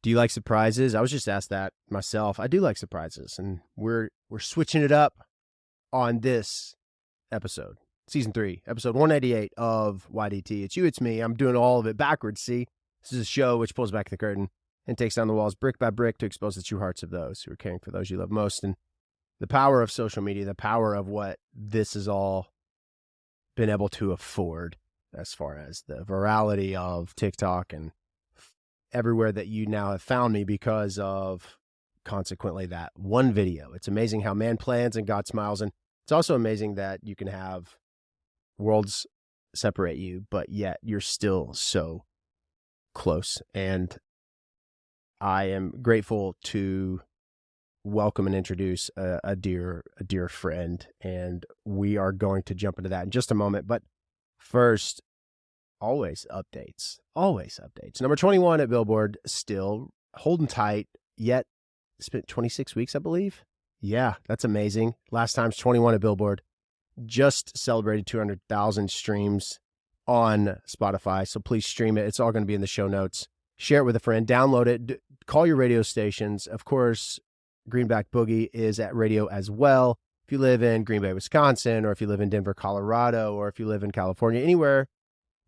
Do you like surprises? I was just asked that myself. I do like surprises, and we're switching it up on this episode, season 3, episode 188 of YDT. It's you, it's me. I'm doing all of it backwards. See, this is a show which pulls back the curtain and takes down the walls brick by brick to expose the true hearts of those who are caring for those you love most. And the power of social media, the power of what this has all been able to afford, as far as the virality of TikTok and everywhere that you now have found me because of, consequently, that one video. It's amazing how man plans and God smiles. And it's also amazing that you can have worlds separate you, but yet you're still so close. And I am grateful to welcome and introduce a dear friend. And we are going to jump into that in just a moment. But first, always updates. Number 21 at Billboard, still holding tight, yet spent 26 weeks, I believe. Yeah, that's amazing. Last time's 21 at Billboard. Just celebrated 200,000 streams on Spotify. So please stream it. It's all going to be in the show notes. Share it with a friend. Download it. Call your radio stations. Of course, Greenback Boogie is at radio as well. If you live in Green Bay, Wisconsin, or if you live in Denver, Colorado, or if you live in California, anywhere,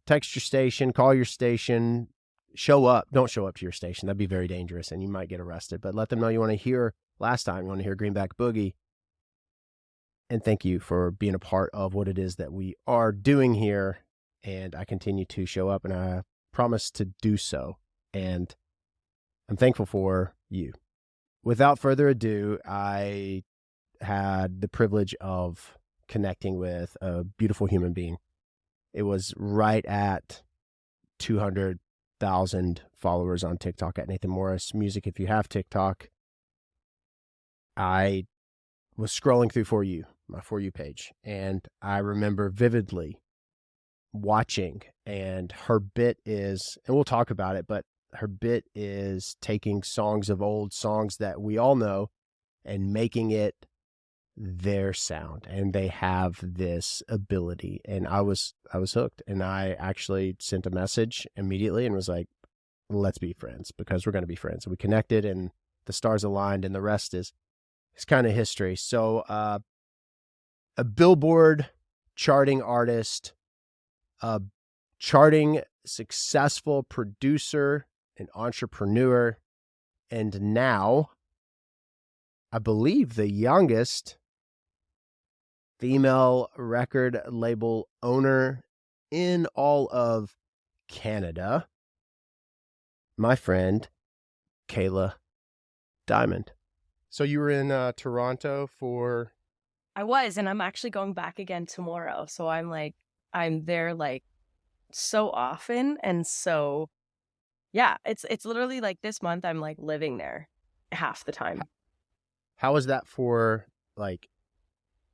text your station, call your station, show up. Don't show up to your station. That'd be very dangerous and you might get arrested. But let them know you want to hear last time. You want to hear Greenback Boogie. And thank you for being a part of what it is that we are doing here. And I continue to show up, and I promise to do so. And I'm thankful for you. Without further ado, I had the privilege of connecting with a beautiful human being. It was right at 200,000 followers on TikTok at Nathan Morris Music. If you have TikTok, I was scrolling through my For You page, and I remember vividly watching, and her bit is, and we'll talk about it, but her bit is taking songs of old songs that we all know and making it their sound. And they have this ability, and I was hooked. And I actually sent a message immediately and was like, let's be friends, because we're going to be friends. And we connected, and the stars aligned, and the rest is kind of history. So a Billboard charting artist, a charting successful producer, an entrepreneur, and now I believe the youngest female record label owner in all of Canada, my friend Kayla Diamond. So you were in Toronto for... I was, and I'm actually going back again tomorrow. So I'm there like so often, and so yeah, it's literally like this month I'm like living there half the time. How is that for like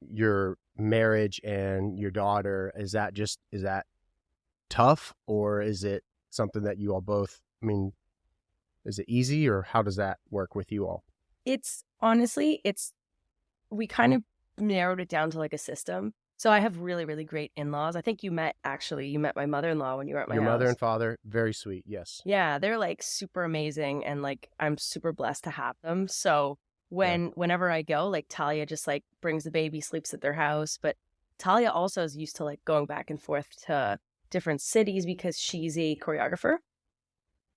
your marriage and your daughter? Is that tough, or is it something that you all both, I mean, is it easy, or how does that work with you all? It's honestly, we kind of narrowed it down to like a system. So I have really, really great in-laws. I think you met my mother-in-law when you were at my house. Your mother and father, very sweet, yes. Yeah, they're like super amazing, and like I'm super blessed to have them. So whenever I go, like Talia just like brings the baby, sleeps at their house. But Talia also is used to like going back and forth to different cities because she's a choreographer.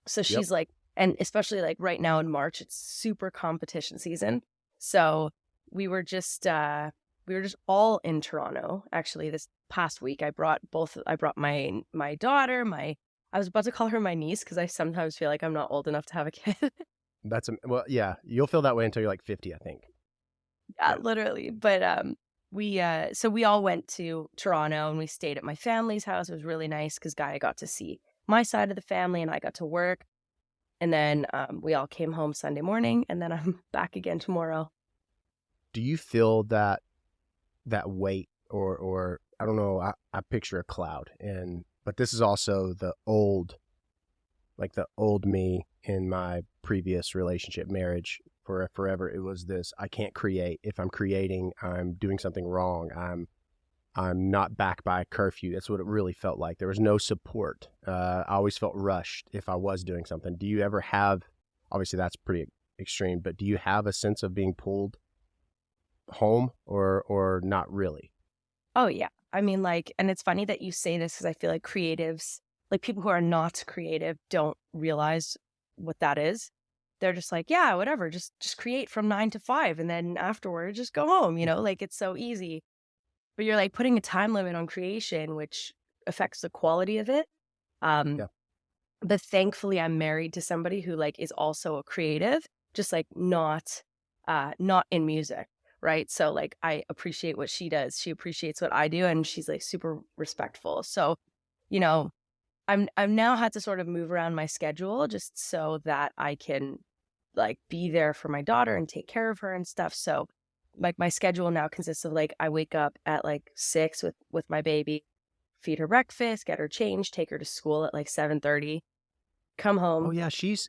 So she's like, and especially like right now in March, it's super competition season. So we were just all in Toronto. Actually, this past week, I brought my daughter, I was about to call her my niece because I sometimes feel like I'm not old enough to have a kid. Well, yeah, you'll feel that way until you're like 50, I think. Yeah, literally. But so we all went to Toronto and we stayed at my family's house. It was really nice because Gaia got to see my side of the family and I got to work. And then we all came home Sunday morning, and then I'm back again tomorrow. Do you feel that weight, or I don't know, I picture a cloud, but this is also the old me in my previous relationship, marriage, for forever. It was this: I can't create. If I'm creating, I'm doing something wrong. I'm not back by a curfew. That's what it really felt like. There was no support. I always felt rushed if I was doing something. Do you ever have obviously that's pretty extreme, but do you have a sense of being pulled home or not really? Oh yeah. I mean, like, and it's funny that you say this because I feel like creatives, like people who are not creative, don't realize what that is. They're just like, yeah, whatever, just create from 9 to 5, and then afterward, just go home. Like it's so easy. But you're like putting a time limit on creation, which affects the quality of it. Um, Yeah. but thankfully, I'm married to somebody who like is also a creative, just like not in music. Right. So like I appreciate what she does. She appreciates what I do, and she's like super respectful. So, you know, I've now had to sort of move around my schedule just so that I can like be there for my daughter and take care of her and stuff. So like my schedule now consists of like I wake up at like 6 with my baby, feed her breakfast, get her changed, take her to school at like 7:30, come Oh home. yeah, she's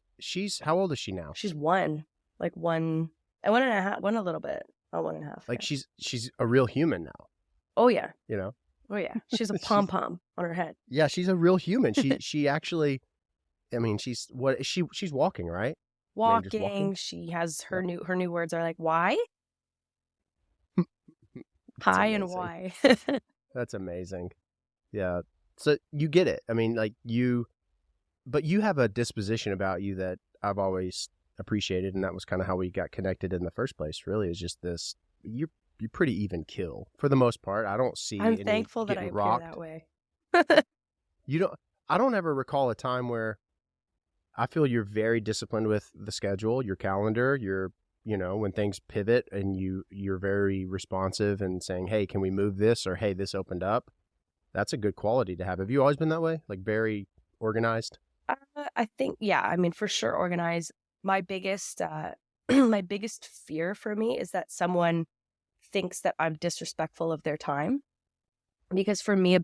how old is she now? She's one, like one and 1.5, one a little bit. Oh, 1.5. Like Yeah. she's a real human now, Oh yeah. you know? Oh yeah. She's a She's pom pom on her head. Yeah, she's a real human. She actually, I mean, she's walking, right? I mean, just walking. Walking. She has Yeah. her new words are like why, That's hi, and amazing. why. That's amazing. Yeah. So you get it. I mean, like but you have a disposition about you that I've always appreciated, and that was kind of how we got connected in the first place. Really, is just this. You're pretty even kill for the most part. I don't see I'm any thankful that I getting appear rocked. that way. You don't. I don't ever recall a time where I feel you're very disciplined with the schedule, your calendar, when things pivot and you're very responsive and saying, "Hey, can we move this?" or "Hey, this opened up." That's a good quality to have. Have you always been that way? Like very organized? I think, yeah, I mean, for sure, organize. My biggest, my biggest fear for me is that someone thinks that I'm disrespectful of their time. Because for me,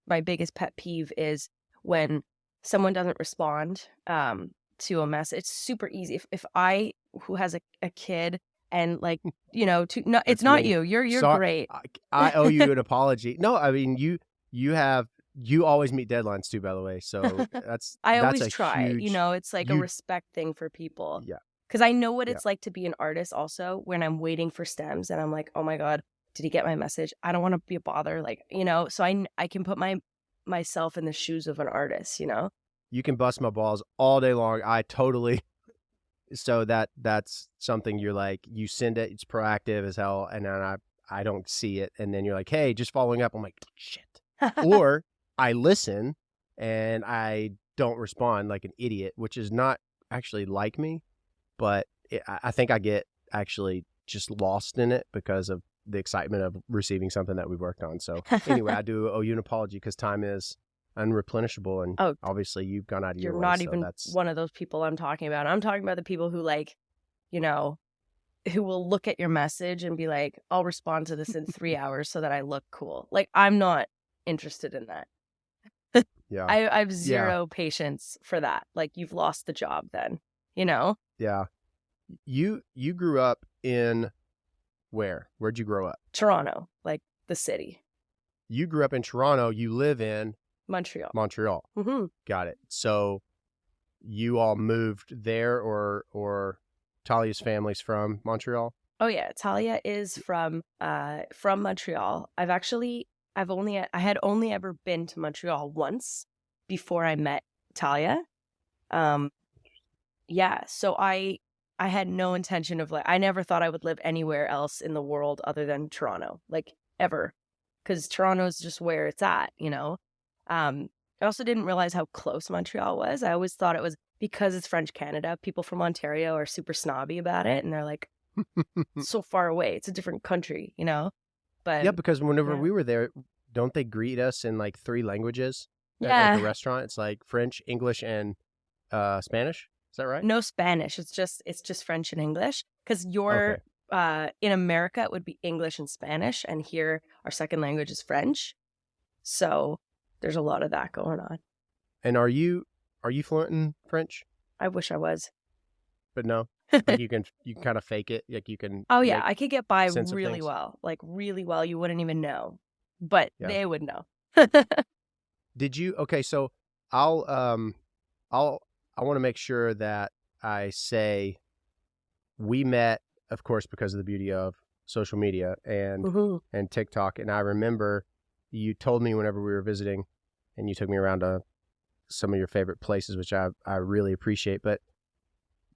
my biggest pet peeve is when someone doesn't respond to a message. It's super easy. If I, who has a kid, and like, no, it's That's not me. you. You're Sorry, great. I owe you an apology. No, I mean you always meet deadlines too, by the way. So I that's always a try. huge It's like a you respect thing for people. yeah Because I know what yeah. it's like to be an artist also when I'm waiting for stems and I'm like, oh my God, did he get my message? I don't want to be a bother. Like, so I can put myself in the shoes of an artist. You can bust my balls all day long. I totally so that's something you're like you send it. It's proactive as hell, and then I don't see it, and then you're like, hey, just following up. I'm like, shit. Or I listen and I don't respond like an idiot, which is not actually like me, but I think I get actually just lost in it because of the excitement of receiving something that we've worked on. So anyway, I do owe you an apology because time is unreplenishable, and Oh, obviously you've gone out of you're your way. not So even that's one of those people I'm talking about. I'm talking about the people who you know, who will look at your message and be like, I'll respond to this in 3 hours so that I look cool. Like, I'm not interested in that. yeah I have yeah zero patience for that. Like, you've lost the job then. yeah. You grew up in Where'd you grow up? Toronto, like the city. You grew up in Toronto. You live in Montreal. Montreal. Mm-hmm. Got it. So you all moved there, or Talia's family's from Montreal? Oh yeah, Talia is from Montreal. I had only ever been to Montreal once before I met Talia. Um yeah, so I had no intention of I never thought I would live anywhere else in the world other than Toronto, like ever. Cuz Toronto's just where it's at. I also didn't realize how close Montreal was. I always thought it was because it's French Canada. People from Ontario are super snobby about it, and they're like, so far away. It's a different country. But Yeah, because whenever yeah. we were there, don't they greet us in like 3 languages at like a Yeah, restaurant? It's like French, English, and Spanish. Is that right? no Spanish. It's just French and English. Because Okay. in America, it would be English and Spanish, and here our second language is French. So there's a lot of that going on. And are you fluent in French? I wish I was. But no, like you can kind of fake it. Like you can. Oh yeah, make I could get by sense of really things. well, like really well. You wouldn't even know, but Yeah. they would know. Did you? Okay, so I'll I want to make sure that I say we met, of course, because of the beauty of social media and TikTok. And I remember you told me whenever we were visiting, and you took me around to some of your favorite places, which I really appreciate. But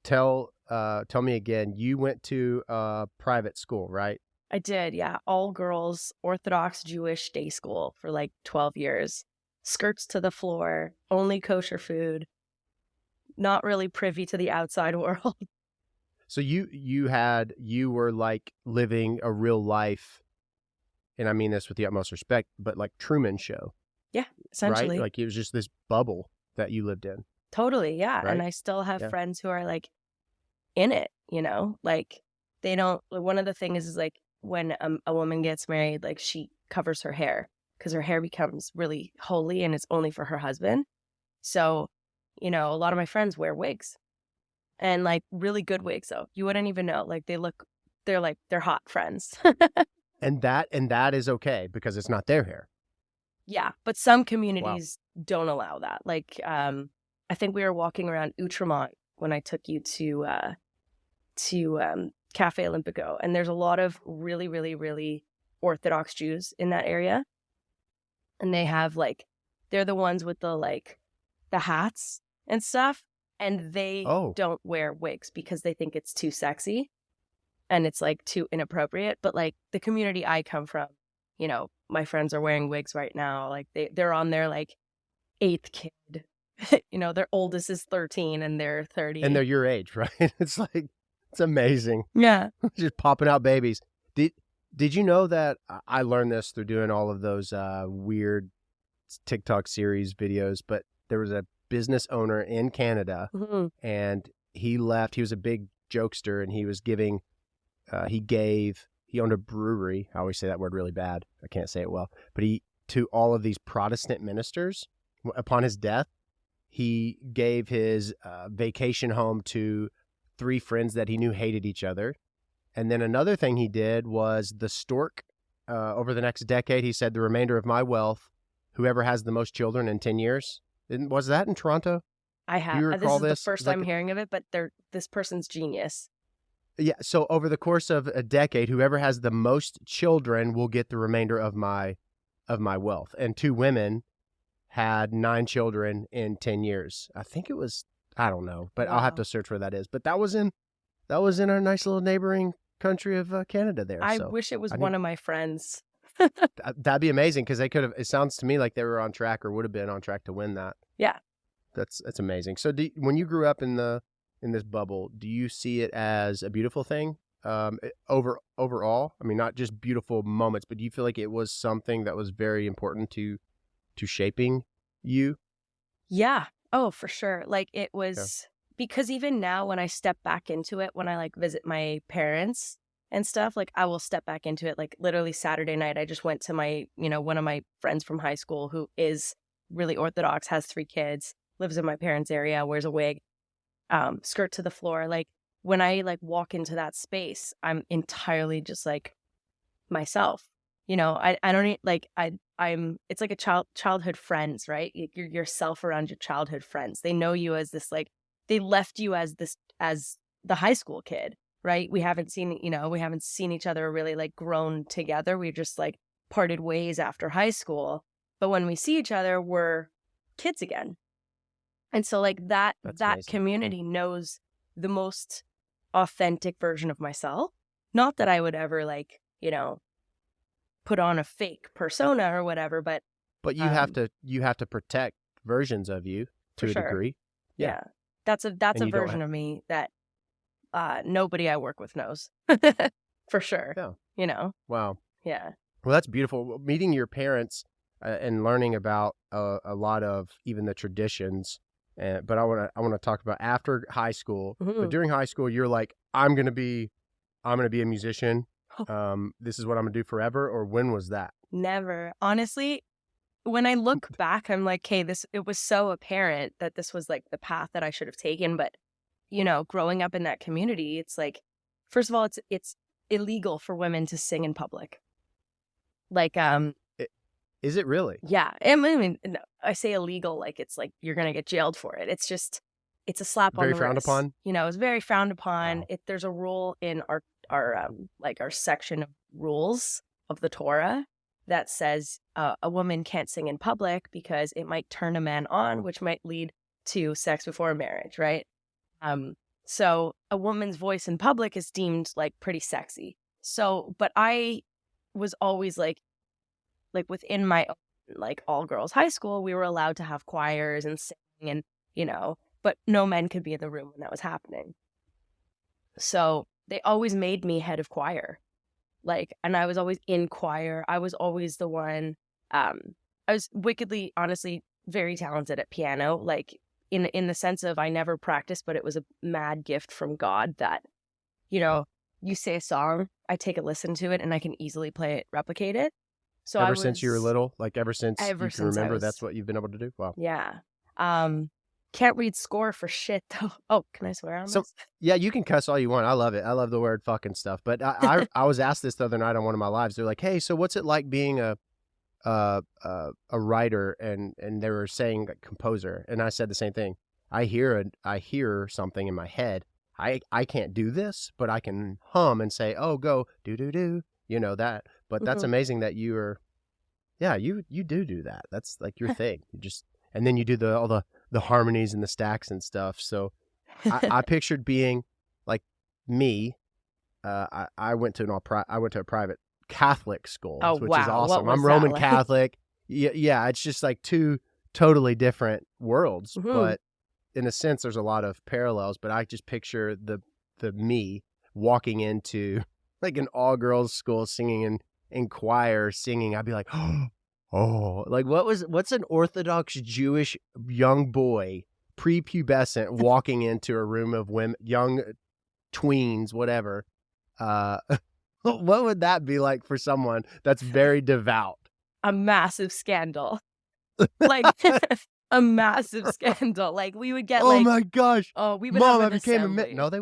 tell me again, you went to a private school, right? I did, yeah. All girls, Orthodox Jewish day school for like 12 years. Skirts to the floor, only kosher food, not really privy to the outside world. So you were like living a real life, and I mean this with the utmost respect, but like Truman Show, Yeah, right? essentially. Like it was just this bubble that you lived in, Totally, yeah. right? And I still have Yeah. friends who are like in it, like they don't, one of the things is like when a woman gets married, like she covers her hair because her hair becomes really holy and it's only for her husband. So, a lot of my friends wear wigs and like really good wigs though. You wouldn't even know. Like they're hot friends. And that is okay because it's not their hair. Yeah, but some Wow. communities don't allow that. Like I think we were walking around Outremont when I took you to Cafe Olympico, and there's a lot of really, really, really Orthodox Jews in that area, and they have like they're the ones with the hats and stuff, and they Oh, don't wear wigs because they think it's too sexy and it's like too inappropriate. But like the community I come from, my friends are wearing wigs right now. Like they're on their like 8th kid. Their oldest is 13 and they're 30. and they're your age, right? It's amazing. Yeah. Just popping out babies. Did you know that I learned this through doing all of those weird TikTok series videos, but there was a business owner in Canada Mm-hmm. and he left. He was a big jokester and he was giving, he owned a brewery. I always say that word really bad. I can't say it well, but to all of these Protestant ministers upon his death, he gave his vacation home to 3 friends that he knew hated each other. And then another thing he did was the stork. Over the next decade, he said, the remainder of my wealth, whoever has the most children in 10 years. Was that in Toronto? I Do have. you This recall is the this? first Like, I'm hearing of it, but this person's genius. yeah. So over the course of a decade, whoever has the most children will get the remainder of my wealth. And 2 women had 9 children in 10 years. I think it was, I don't know, but I'll have Wow. to search where that is. But that was in our nice little neighboring country of Canada there. I So wish it was I one need, of my friends. that'd be amazing because they could have, it sounds to me like they were on track or would have been on track to win that. Yeah. That's amazing. So when you grew up in this bubble, do you see it as a beautiful thing? Overall, I mean, not just beautiful moments, but do you feel like it was something that was very important to shaping you? Yeah. Oh, for sure. Like it Yeah. was because even now when I step back into it, when I like visit my parents and stuff, like I will step back into it. Like literally Saturday night, I just went to my, one of my friends from high school who is really Orthodox, has 3 kids, lives in my parents' area, wears a wig, skirt to the floor. Like when I like walk into that space, I'm entirely just like myself. I don't like it's like a childhood friends, right? You're yourself around your childhood friends. They know you as this, like they left you as the high school kid, right? We haven't seen each other really like grown together. We just like parted ways after high school. But when we see each other, we're kids again. And so like that That's that amazing. community knows the most authentic version of myself. Not that I would ever like, put on a fake persona or whatever, but But you have to protect versions of you for to a sure. degree. Yeah. That's And a you don't version of me that nobody I work with knows. For sure. Yeah. Wow. Yeah. Well, that's beautiful. Meeting your parents and learning about a lot of even the traditions. But I want to talk about after high school. But Mhm. during high school, you're like, I'm gonna be a musician. This is what I'm gonna do forever. Or when was that? Never. Honestly, when I look back, I'm like, hey, it was so apparent that this was like the path that I should have taken. But, growing up in that community, it's like, first of all, it's illegal for women to sing in public. Like, Is it really? yeah. I mean, no, I say illegal, like it's like you're going to get jailed for it. It's just, it's a slap on Very the frowned wrist. upon? You know, it's very frowned upon. Wow. There's a rule in our section of rules of the Torah that says a woman can't sing in public because it might turn a man on, which might lead to sex before marriage, right? So a woman's voice in public is deemed like pretty sexy. So, but I was always like within my like all girls high school, we were allowed to have choirs and sing and, you know, but no men could be in the room when that was happening. So they always made me head of choir. Like, and I was always in choir. I was always the one. I was wickedly, honestly, very talented at piano. Like in the sense of I never practiced, but it was a mad gift from God that, you know, you say a song, I take a listen to it, and I can easily play it, replicate it. So ever since you were little, like ever since you can since remember, that's what you've been able to do. Wow. Yeah. Can't read score for shit though. Oh, can I swear on So this? yeah, you can cuss all you want. I love it. I love the word fucking stuff. But I was asked this the other night on one of my lives. They're like, hey, so what's it like being a writer? And they were saying like composer, and I said the same thing. I hear something in my head. I can't do this, but I can hum and say, oh, go do do do. You know that. But that's amazing that you are. Yeah, you do that. That's like your thing. You just and then you do all the harmonies and the stacks and stuff. So I pictured being like me. I went to a private Catholic school, Oh, which is wow. What awesome. was I'm that Roman like? Catholic. Yeah, it's just like two totally different worlds, but in a sense, there's a lot of parallels. But I just picture the me walking into like an all girls school singing in choir singing. I'd be like, oh, like what's an Orthodox Jewish young boy prepubescent walking into a room of women, young tweens, whatever. What would that be like for someone that's very devout? A massive scandal. Like a massive scandal. Like we would get oh my gosh. we would Mom, have I an became assembly. No, they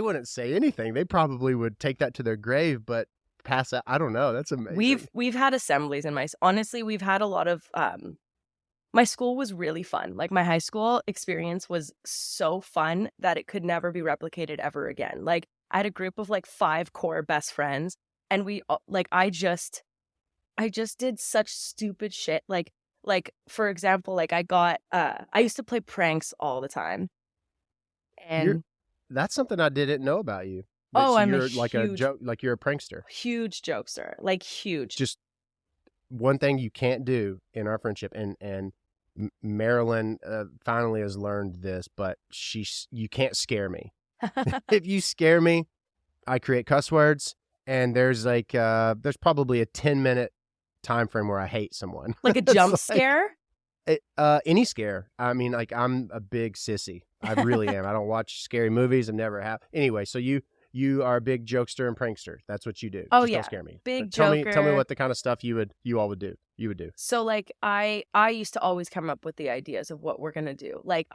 wouldn't say anything. They probably would take that to their grave, but pass that. I don't know. That's amazing. We've had assemblies in honestly, we've had a lot of my school was really fun. Like my high school experience was so fun that it could never be replicated ever again. Like I had a group of like 5 core best friends, and we like I just did such stupid shit. Like for example, like I used to play pranks all the time. And that's something I didn't know about you. But oh, so I'm you're like a joke, like you're a prankster. Huge jokester, like huge. Just one thing you can't do in our friendship, and Marilyn finally has learned this, but you can't scare me. If you scare me, I create cuss words, and there's there's probably a 10-minute time frame where I hate someone. Like a jump scare? Any scare. I mean, like I'm a big sissy. I really am. I don't watch scary movies. I never have. Anyway, so you are a big jokester and prankster. That's what you do. Oh, Just yeah. Don't scare me. Big But tell me joker. what the kind of stuff you would do. So like I used to always come up with the ideas of what we're gonna do. Like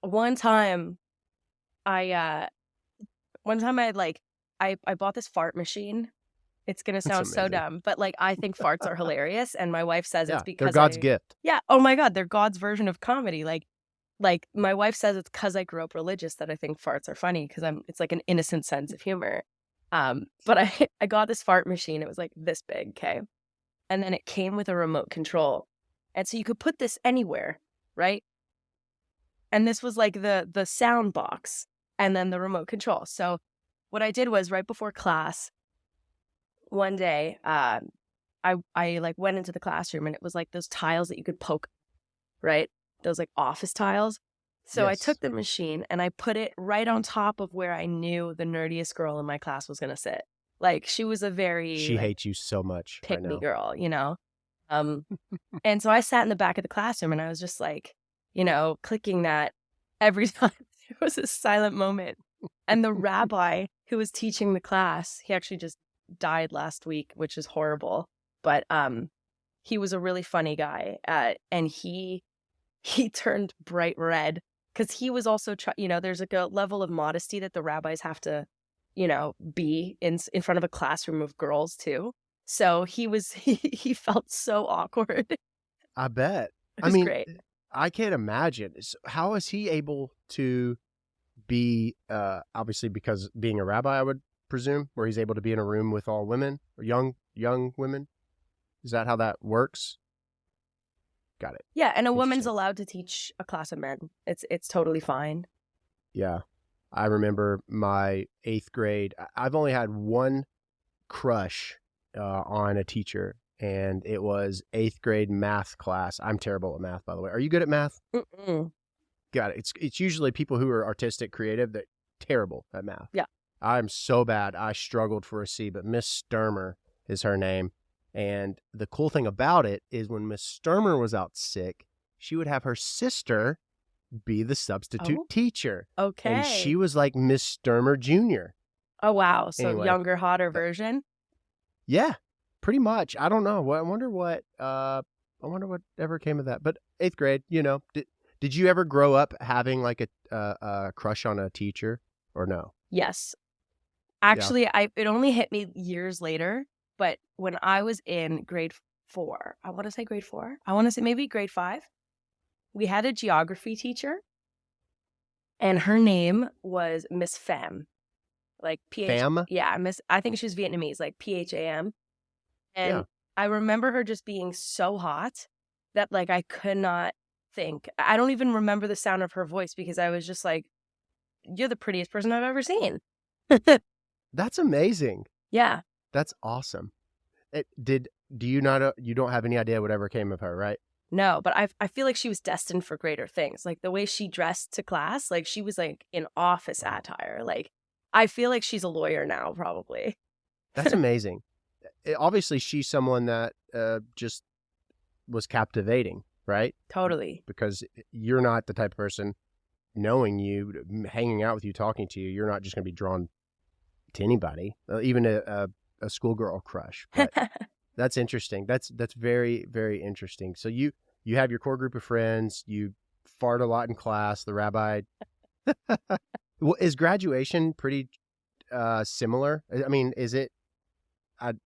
one time I bought this fart machine. It's gonna sound so dumb, but like I think farts are hilarious, and my wife says it's because they're God's gift. Yeah. Oh my God, they're God's version of comedy. Like my wife says it's because I grew up religious that I think farts are funny because it's like an innocent sense of humor. But I got this fart machine. It was like this big, okay, and then it came with a remote control, and so you could put this anywhere, right? And this was like the sound box, and then the remote control. So what I did was right before class, one day, I like went into the classroom, and it was like those tiles that you could poke, right? Those like office tiles. So I took the machine and I put it right on top of where I knew the nerdiest girl in my class was gonna sit. Like she was she hates you so much. Pick me girl, you know. And so I sat in the back of the classroom, and I was just like, you know, clicking that every time. There was a silent moment, and the rabbi who was teaching the class, he actually just died last week, which is horrible. But he was a really funny guy, and he turned bright red because he was also you know, there's like a level of modesty that the rabbis have to, you know, be in front of a classroom of girls too. So he felt so awkward. I bet. It was great. I can't imagine. How is he able to be, obviously because being a rabbi, I would presume, where he's able to be in a room with all women or young women? Is that how that works? Got it. Yeah, and a woman's Interesting. allowed to teach a class of men. It's totally fine. Yeah. I remember my 8th grade. I've only had one crush on a teacher, and it was 8th grade math class. I'm terrible at math, by the way. Are you good at math? Mm-mm. Got it. It's usually people who are artistic, creative, that terrible at math. Yeah. I'm so bad. I struggled for a C, but Miss Sturmer is her name. And the cool thing about it is when Miss Sturmer was out sick, she would have her sister be the substitute teacher. Okay. And she was like Miss Sturmer Jr. Oh, wow. So Anyway. younger, hotter version? Yeah, pretty much. I don't know. I wonder what ever came of that. But 8th grade, did you ever grow up having like a crush on a teacher or no? Yes. Actually, it only hit me years later, but when I was in grade 4, I want to say grade 4, I want to say maybe grade 5, we had a geography teacher, and her name was Miss Pham. Like Pham? Yeah, I think she's Vietnamese, like Pham. And I remember her just being so hot that like I could not think. I don't even remember the sound of her voice because I was just like, you're the prettiest person I've ever seen. That's amazing. Yeah. That's awesome. Do you not, you don't have any idea whatever came of her, right? No, but I feel like she was destined for greater things. Like the way she dressed to class, like she was like in office attire. Like I feel like she's a lawyer now, probably. That's amazing. Obviously, she's someone that just was captivating, right? Totally. Because you're not the type of person, knowing you, hanging out with you, talking to you, you're not just going to be drawn to anybody, even a schoolgirl crush. But that's interesting. That's very, very interesting. So you have your core group of friends. You fart a lot in class. The rabbi. Well, is graduation pretty similar? I mean, is it?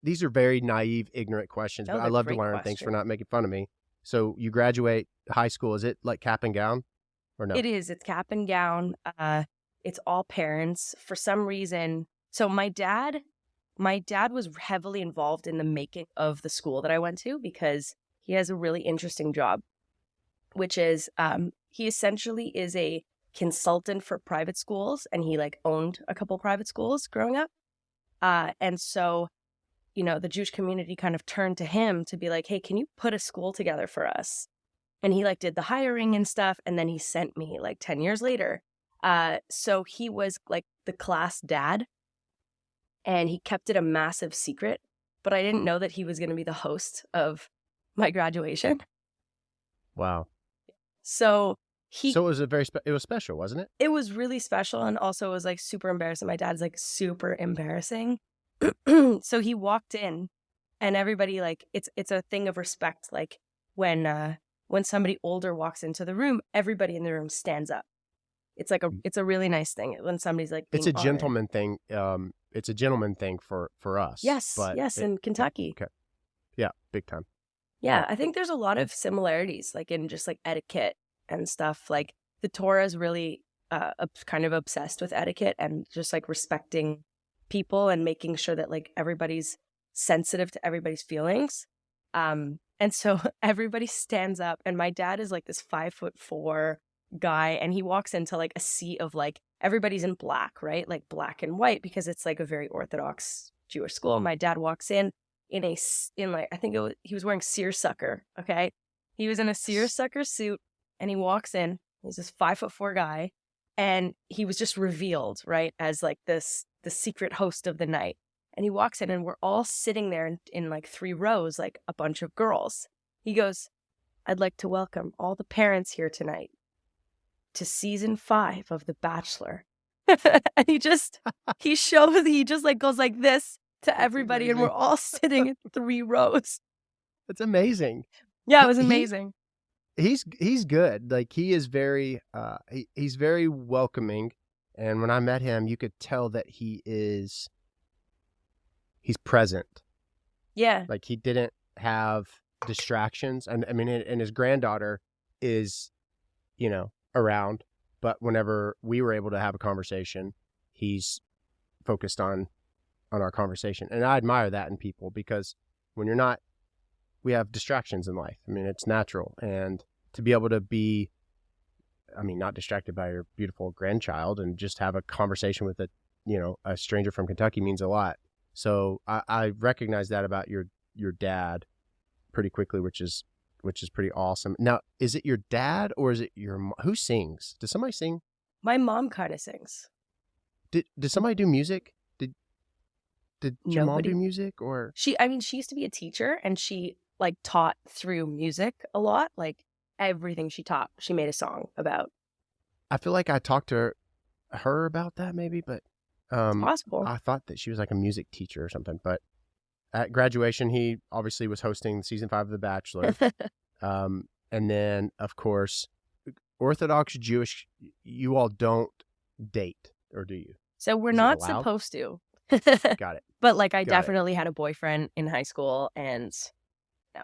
These are very naive, ignorant questions, but I love to learn. Thanks for not making fun of me. So you graduate high school. Is it like cap and gown or no? It is. It's cap and gown. It's all parents. For some reason, so my dad was heavily involved in the making of the school that I went to because he has a really interesting job, which is he essentially is a consultant for private schools, and he like owned a couple private schools growing up. And so, the Jewish community kind of turned to him to be like, hey, can you put a school together for us? And he like did the hiring and stuff. And then he sent me like 10 years later. So he was like the class dad, and he kept it a massive secret, but I didn't know that he was going to be the host of my graduation. Wow. So it was it was special, wasn't it? It was really special, and also it was like super embarrassing. My dad's like super embarrassing. So he walked in, and everybody like it's a thing of respect. Like when somebody older walks into the room, everybody in the room stands up. It's like it's a really nice thing when somebody's like being it's a honored. Gentleman thing. It's a gentleman thing for us. Yes, in Kentucky. Okay. Yeah, big time. Yeah, I think there's a lot of similarities, like in just like etiquette and stuff. Like the Torah is really kind of obsessed with etiquette and just like respecting people and making sure that like everybody's sensitive to everybody's feelings. And so everybody stands up, and my dad is like this 5'4" guy, and he walks into like a sea of like everybody's in black, right? Like black and white, because it's like a very Orthodox Jewish school. My dad walks in like, I think he was wearing seersucker. Okay. He was in a seersucker suit, and he walks in, he's this 5'4" guy, and he was just revealed, right, as like the secret host of the night. And he walks in, and we're all sitting there in like 3 rows, like a bunch of girls. He goes, I'd like to welcome all the parents here tonight to season 5 of The Bachelor. And he just like goes like this to everybody, and we're all sitting in 3 rows. That's amazing. Yeah, it was amazing. He's good. Like he is very he's very welcoming, and when I met him, you could tell that he's present. Yeah. Like he didn't have distractions, and I mean, and his granddaughter is around. But whenever we were able to have a conversation, he's focused on our conversation. And I admire that in people, because when you're not, we have distractions in life. I mean, it's natural. And to be able to be, not distracted by your beautiful grandchild and just have a conversation with a stranger from Kentucky means a lot. So I recognize that about your dad pretty quickly, which is pretty awesome. Now, is it your dad or is it who sings? Does somebody sing? My mom kind of sings. Did somebody do music? Did your mom Nobody. do music, or She used to be a teacher, and she like taught through music a lot. Like everything she taught, she made a song about. I feel like I talked to her about that maybe, but It's possible. I thought that she was like a music teacher or something. But at graduation, he obviously was hosting season 5 of The Bachelor. And then, of course, Orthodox Jewish, you all don't date, or do you? So we're Is it not allowed? supposed to. Got it. But like I Got it. definitely had a boyfriend in high school, and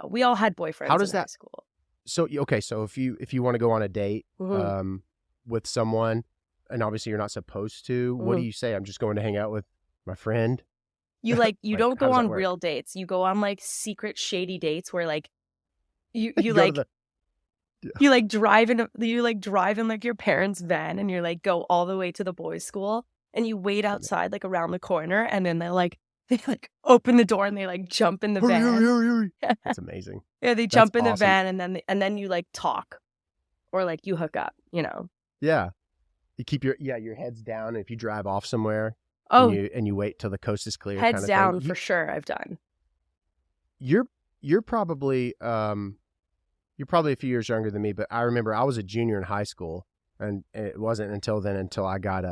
we all had boyfriends How does in high that- school. So, okay, so if you want to go on a date Mhm. with someone, and obviously you're not supposed to, what do you say? I'm just going to hang out with my friend? You Like, don't how go does that on work? real dates. You go on like secret shady dates where like you Go like to you like drive in like your parents' van, and you're like go all the way to the boys' school, and you wait outside like around the corner, and then they open the door and they like jump in the hurry, van. hurry. That's amazing. Yeah, they That's jump in the awesome. van, and then you like talk, or like you hook up, Yeah. You keep your heads down, and if you drive off somewhere, Oh, and you wait till the coast is clear, heads kind of down thing. for sure. I've done. You're probably a few years younger than me, but I remember I was a junior in high school, and it wasn't until I got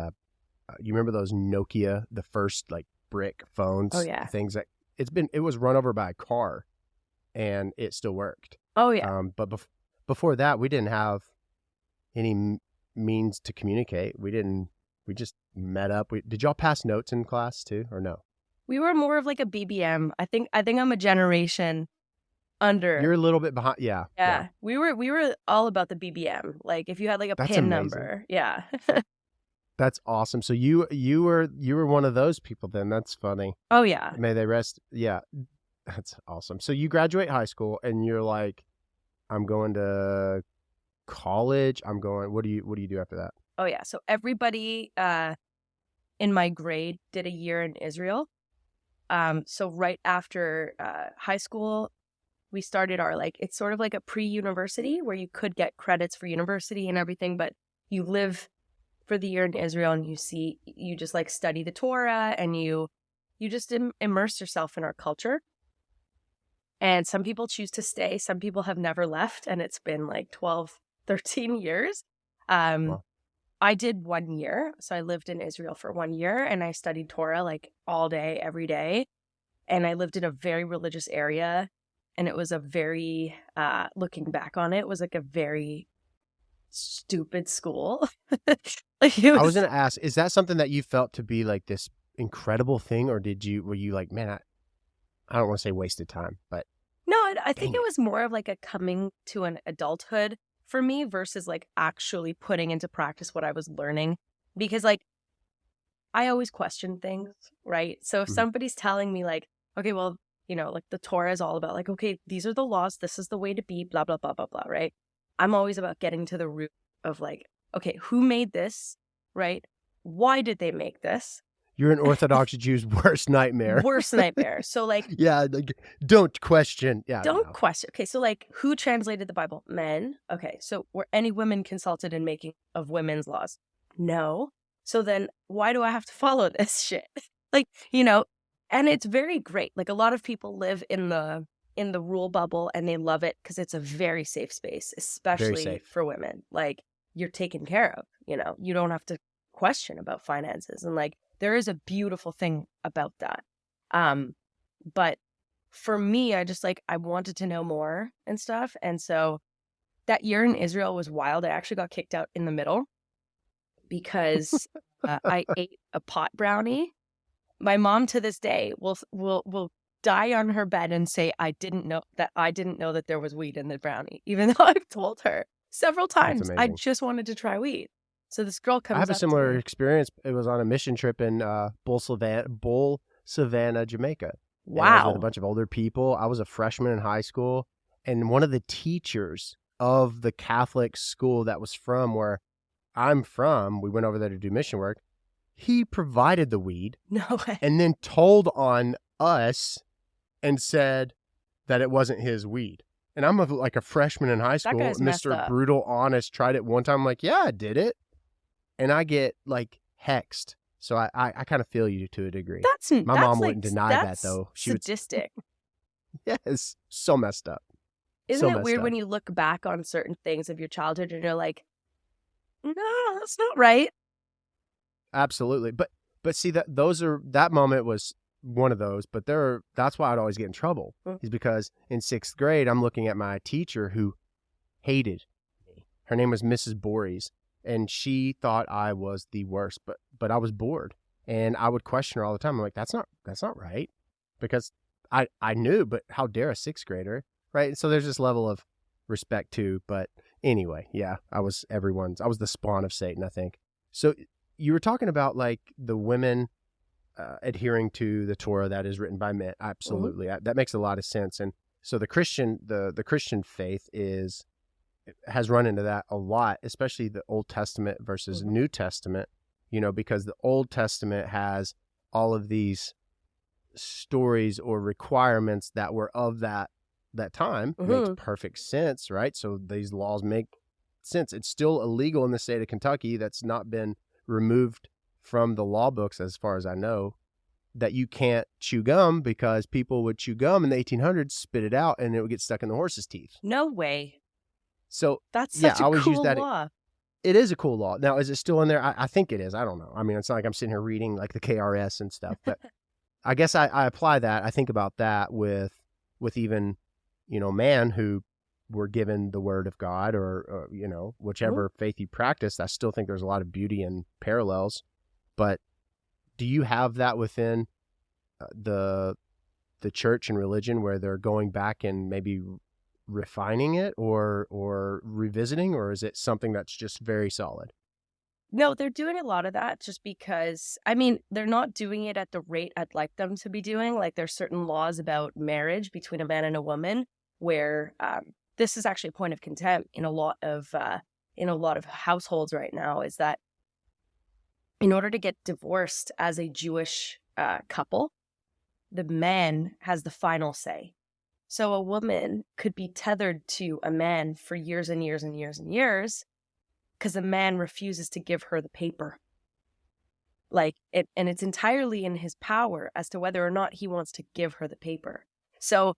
you remember those Nokia, the first like brick phones? Oh, yeah. Things that it was run over by a car, and it still worked. Oh yeah. But before that, we didn't have any means to communicate. We just met up. Did y'all pass notes in class too, or no? We were more of like a BBM. I think I'm a generation under. You're a little bit behind. Yeah. Yeah. We were all about the BBM. Like if you had like a That's PIN amazing. number. Yeah. That's awesome. So you were one of those people then. That's funny. Oh yeah. May they rest. Yeah. That's awesome. So you graduate high school and you're like, I'm going to college. What do you do after that? Oh yeah. So everybody in my grade did a year in Israel. So right after high school, we started our it's sort of like a pre-university where you could get credits for university and everything, but you live for the year in Israel, and you just like study the Torah, and you just immerse yourself in our culture. And some people choose to stay. Some people have never left, and it's been like 12, 13 years. Wow. I did 1 year. So I lived in Israel for 1 year, and I studied Torah like all day, every day. And I lived in a very religious area. And it was a very, looking back on it, was like a very stupid school. I was going to ask, is that something that you felt to be like this incredible thing, or were you like, man, I don't want to say wasted time, but no, I think it was more of like a coming to an adulthood for me versus like actually putting into practice what I was learning, because like I always question things, right? So if somebody's telling me like, okay, well, like the Torah is all about like, okay, these are the laws, this is the way to be, blah, blah, blah, blah, blah, right? I'm always about getting to the root of like, okay, who made this, right? Why did they make this? You're an Orthodox Jew's worst nightmare. Worst nightmare. So like, yeah, like, don't question. Yeah, don't question. Okay, so like, who translated the Bible? Men. Okay, so were any women consulted in making of women's laws? No. So then why do I have to follow this shit? Like, and it's very great. Like a lot of people live in the rule bubble, and they love it because it's a very safe space, especially for women. Like you're taken care of, you don't have to question about finances, and like there is a beautiful thing about that. But for me, I just I wanted to know more and stuff. And so that year in Israel was wild. I actually got kicked out in the middle because I ate a pot brownie. My mom to this day will die on her bed and say I didn't know that there was weed in the brownie, even though I've told her Several That's times. I amazing. just wanted to try weed. So this girl I comes have a up to similar me. experience. It was on a mission trip in Bull Savannah, Jamaica. And I was with a Wow. bunch of older people. I was a freshman in high school. And one of the teachers of the Catholic school that was from where I'm from, we went over there to do mission work. He provided the weed No way. and then told on us and said that it wasn't his weed. And I'm like a freshman in high That school. guy's messed Mr. up. Brutal Honest tried it one time. I'm like, yeah, I did it. And I get like hexed. So I kind of feel you to a degree. My mom wouldn't deny that though. She sadistic. yes, so messed up. Isn't So it messed weird up. when you look back on certain things of your childhood and you're like, no, that's not right. Absolutely. But see that moment was one of those, but that's why I'd always get in trouble. Is because in 6th grade I'm looking at my teacher who hated me. Her name was Mrs. Borries, and she thought I was the worst, but I was bored. And I would question her all the time. I'm like, that's not right. Because I knew, but how dare a 6th grader, right? So there's this level of respect too. But anyway, yeah, I was the spawn of Satan, I think. So you were talking about like the women adhering to the Torah that is written by men. Absolutely. That makes a lot of sense. And so the Christian faith has run into that a lot, especially the Old Testament versus New Testament, because the Old Testament has all of these stories or requirements that were of that time. Makes perfect sense, right? So these laws make sense. It's still illegal in the state of Kentucky. That's not been removed from the law books, as far as I know, that you can't chew gum, because people would chew gum in the 1800s, spit it out, and it would get stuck in the horse's teeth. No way. So that's such I always cool use that. law. It is a cool law. Now, is it still in there? I think it is. I don't know. I mean, it's not like I'm sitting here reading like the KRS and stuff, but I guess I apply that. I think about that with even, man who were given the word of God or whichever faith you practice. I still think there's a lot of beauty and parallels. But do you have that within the church and religion where they're going back and maybe refining it or revisiting, or is it something that's just very solid? No, they're doing a lot of that just because, I mean, they're not doing it at the rate I'd like them to be doing. Like there's certain laws about marriage between a man and a woman where this is actually a point of contempt in a lot of households right now, is that in order to get divorced as a Jewish couple, the man has the final say. So a woman could be tethered to a man for years and years and years and years because a man refuses to give her the paper. And it's entirely in his power as to whether or not he wants to give her the paper. So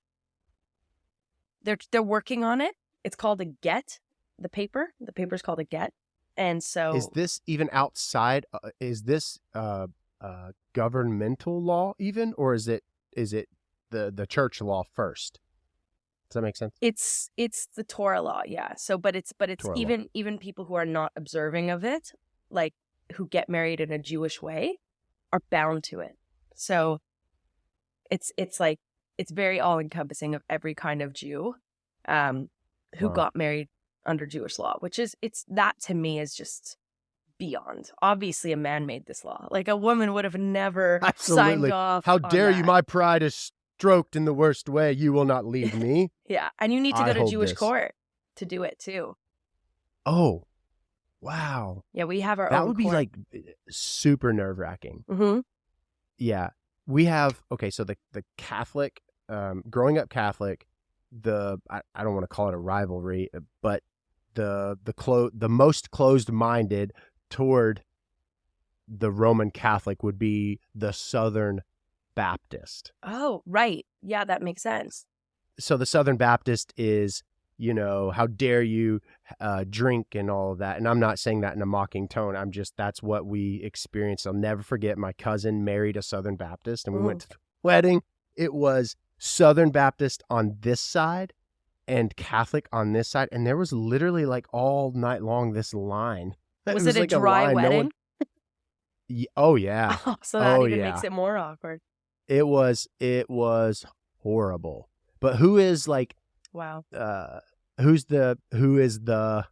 they're working on it. It's called a get, the paper. The paper's called a get. And so is this even outside? Is this governmental law even, or is it the church law first? Does that make sense? It's the Torah law, yeah. So, but it's even people who are not observing of it, like who get married in a Jewish way, are bound to it. So, it's like it's very all encompassing of every kind of Jew, who got married under Jewish law, which is that to me is just beyond. Obviously, a man made this law. Like a woman would have never signed off. How dare you? My pride is stroked in the worst way. You will not leave me. Yeah, and you need to go to Jewish court to do it too. Oh, wow. Yeah, we have our own. That would be court. like super nerve-wracking. Mm-hmm. Yeah, we have. Okay, so the Catholic, growing up Catholic, I don't want to call it a rivalry, but the most closed-minded toward the Roman Catholic would be the Southern Baptist. Oh, right. Yeah, that makes sense. So the Southern Baptist is, how dare you drink and all of that. And I'm not saying that in a mocking tone. That's what we experienced. I'll never forget, my cousin married a Southern Baptist and we went to the wedding. It was Southern Baptist on this side and Catholic on this side. And there was literally like all night long this line. Was it a dry wedding? Oh, yeah. Oh, so that even makes it more awkward. It was horrible. But who is like, wow, who is the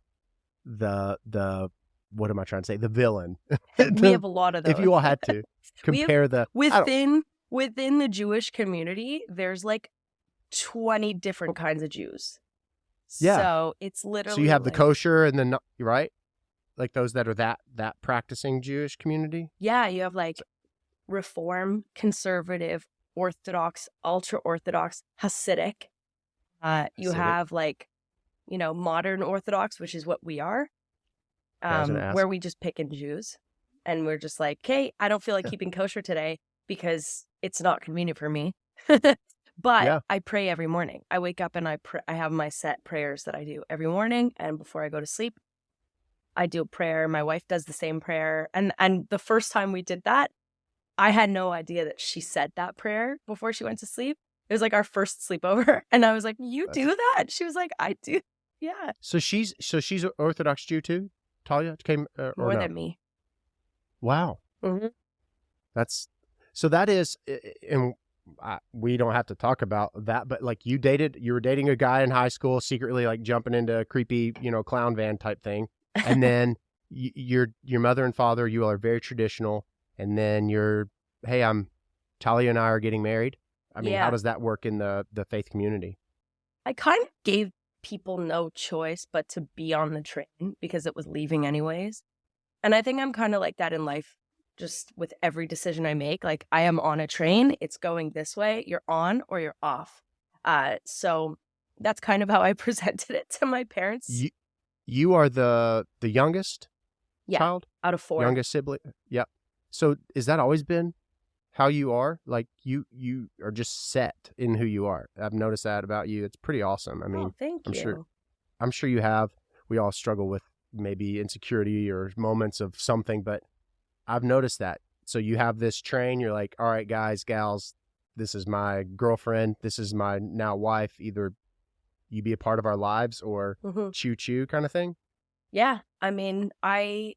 the what am I trying to say? The villain. We have a lot of those. If you all had to compare within the Jewish community, there's like 20 different kinds of Jews. Yeah. So it's literally. So you have the kosher and then right, like those that are that practicing Jewish community. Yeah, you have like Reform, conservative, Orthodox, ultra Orthodox, Hasidic. You have like, modern Orthodox, which is what we are, where we just pick and choose. And we're just like, hey, I don't feel like keeping kosher today because it's not convenient for me. But I pray every morning. I wake up and I have my set prayers that I do every morning. And before I go to sleep, I do a prayer. My wife does the same prayer. And the first time we did that, I had no idea that she said that prayer before she went to sleep. It was like our first sleepover. And I was like, you do that? She was like, I do. Yeah. So she's Orthodox Jew too? Talia came more than me. Wow. Mm-hmm. That is, and we don't have to talk about that, but like you were dating a guy in high school, secretly like jumping into a creepy, clown van type thing. And then your mother and father, you all are very traditional. And then Talia and I are getting married. I mean, how does that work in the faith community? I kind of gave people no choice but to be on the train because it was leaving anyways. And I think I'm kind of like that in life, just with every decision I make. Like, I am on a train. It's going this way. You're on or you're off. So that's kind of how I presented it to my parents. You are the youngest child? Out of 4. Youngest sibling? Yep. So is that always been how you are? Like you are just set in who you are. I've noticed that about you. It's pretty awesome. I mean, thank you. I'm sure you have. We all struggle with maybe insecurity or moments of something, but I've noticed that. So you have this train. You're like, all right, guys, gals, this is my girlfriend. This is my now wife. Either you be a part of our lives or choo-choo kind of thing. Yeah. I mean, I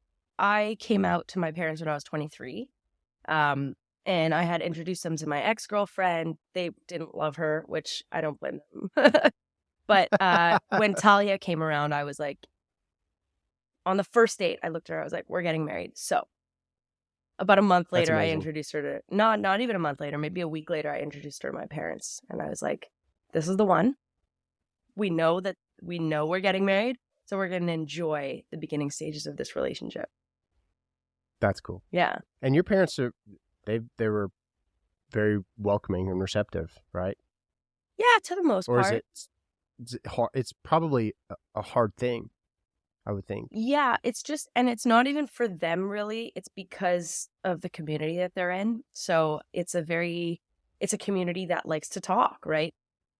came out to my parents when I was 23. And I had introduced them to my ex-girlfriend. They didn't love her, which I don't blame them. But when Talia came around, I was like, on the first date, I looked at her, I was like, we're getting married. So about a month later, I introduced her to, not even a month later, maybe a week later, I introduced her to my parents. And I was like, this is the one. We know we're getting married. So we're going to enjoy the beginning stages of this relationship. That's cool. Yeah. And your parents they were very welcoming and receptive, right? Yeah, to the most part. Or is it hard? It's probably a hard thing, I would think. Yeah, it's just, and it's not even for them really. It's because of the community that they're in. So it's a community that likes to talk, right?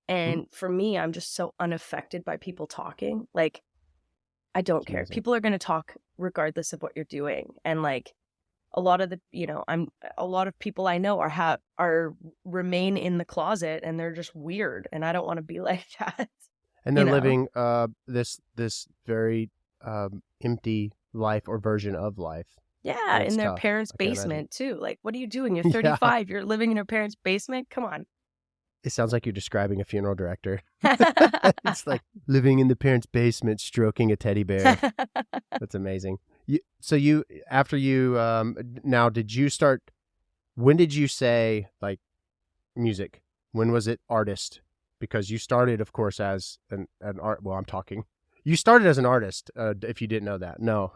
And for me, I'm just so unaffected by people talking. Like, I don't care. Amazing. People are going to talk regardless of what you're doing. And like a lot of a lot of people I know are remain in the closet and they're just weird. And I don't want to be like that. And they're living this very empty life or version of life. Yeah, in their parents' basement too. Like, what are you doing? You're 35. You're living in your parents' basement. Come on. It sounds like you're describing a funeral director. It's like living in the parents' basement, stroking a teddy bear. That's amazing. Now, did you start, when did you say like music? When was it artist? Because you started, of course, as an art. Well, you started as an artist, if you didn't know that. No.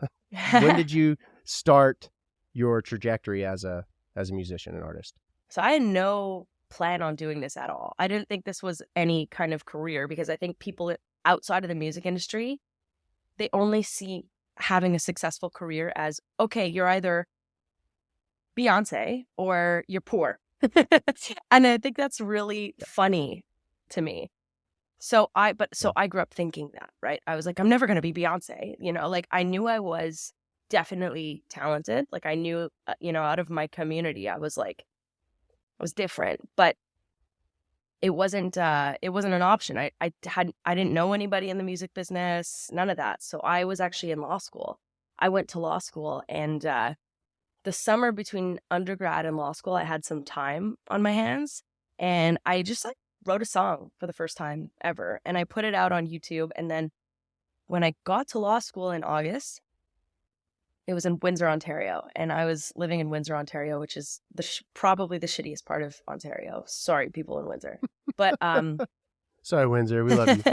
When did you start your trajectory as a musician and artist? So I had no plan on doing this at all. I didn't think this was any kind of career because I think people outside of the music industry, they only see having a successful career as, okay, you're either Beyonce or you're poor. And I think that's really funny to me. So I grew up thinking that, right? I was like, I'm never going to be Beyonce, like I knew I was definitely talented. Like I knew, out of my community, I was different, but it wasn't an option. I didn't know anybody in the music business, none of that. So I was actually in law school. I went to law school, and the summer between undergrad and law school, I had some time on my hands, and I just wrote a song for the first time ever, and I put it out on YouTube, and then when I got to law school in August, it was in Windsor, Ontario, and I was living in Windsor, Ontario, which is probably the shittiest part of Ontario. Sorry, people in Windsor. But Sorry, Windsor. We love you.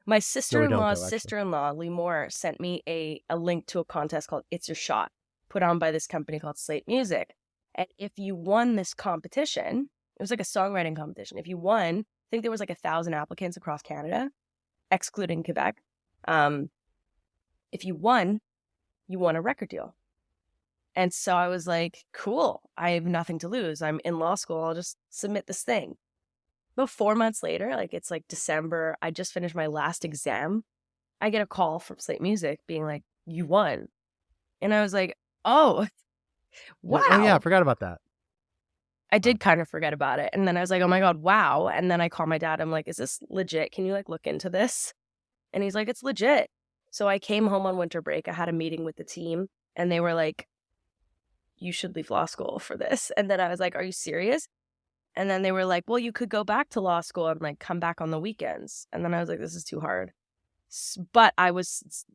my No, we don't, sister-in-law's though, actually. sister-in-law, Lee Moore, sent me a link to a contest called It's Your Shot, put on by this company called Slate Music. And if you won this competition, it was like a songwriting competition. If you won, I think there was like 1,000 applicants across Canada, excluding Quebec. If you won a record deal. And so I was like, cool, I have nothing to lose. I'm in law school. I'll just submit this thing. About 4 months later, like it's like December, I just finished my last exam. I get a call from Slate Music being like, you won. And I was like, oh, wow. Oh, yeah, I forgot about that. I did kind of forget about it. And then I was like, oh my God, wow. And then I call my dad. I'm like, is this legit? Can you like look into this? And he's like, it's legit. So I came home on winter break. I had a meeting with the team and they were like, you should leave law school for this. And then I was like, are you serious? And then they were like, well, you could go back to law school and like come back on the weekends. And then I was like, this is too hard. But I was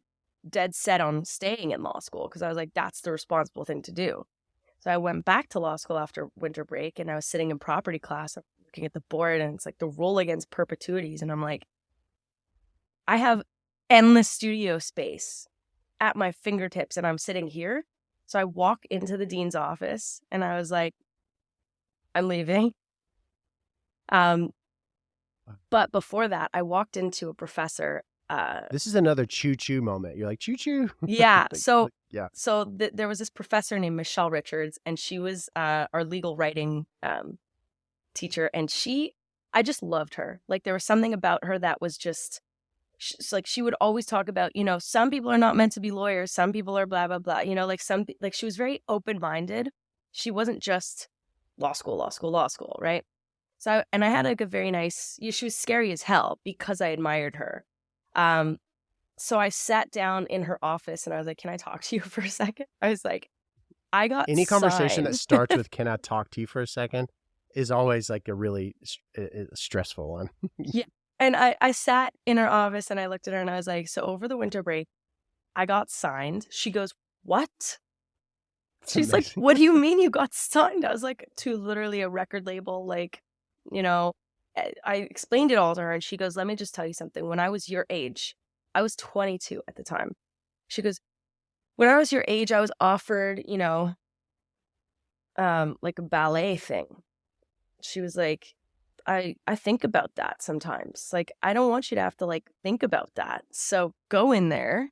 dead set on staying in law school because I was like, that's the responsible thing to do. So I went back to law school after winter break and I was sitting in property class, looking at the board, and it's like the rule against perpetuities. And I'm like, I have endless studio space at my fingertips and I'm sitting here. So I walk into the dean's office and I was like, I'm leaving. But before that, I walked into a professor. This is another choo-choo moment. You're like, choo-choo. Yeah. Like, yeah. So there was this professor named Michelle Richards, and she was our legal writing teacher. And I just loved her. Like there was something about her that was just, like she would always talk about, you know, some people are not meant to be lawyers. Some people are blah, blah, blah. You know, like she was very open-minded. She wasn't just law school, right? So, I had like a very nice, she was scary as hell because I admired her. So I sat down in her office and I was like, can I talk to you for a second? I was like, I got Any conversation signed. that starts with, can I talk to you for a second, is always like a really stressful one. Yeah. And I sat in her office and I looked at her and I was like, so over the winter break, I got signed. She goes, what? She's like, what do you mean you got signed? I was like, to literally a record label. Like, you know, I explained it all to her and she goes, let me just tell you something. When I was your age, I was 22 at the time. She goes, when I was your age, I was offered, you know, like a ballet thing. She was like, I think about that sometimes. Like, I don't want you to have to like think about that. So go in there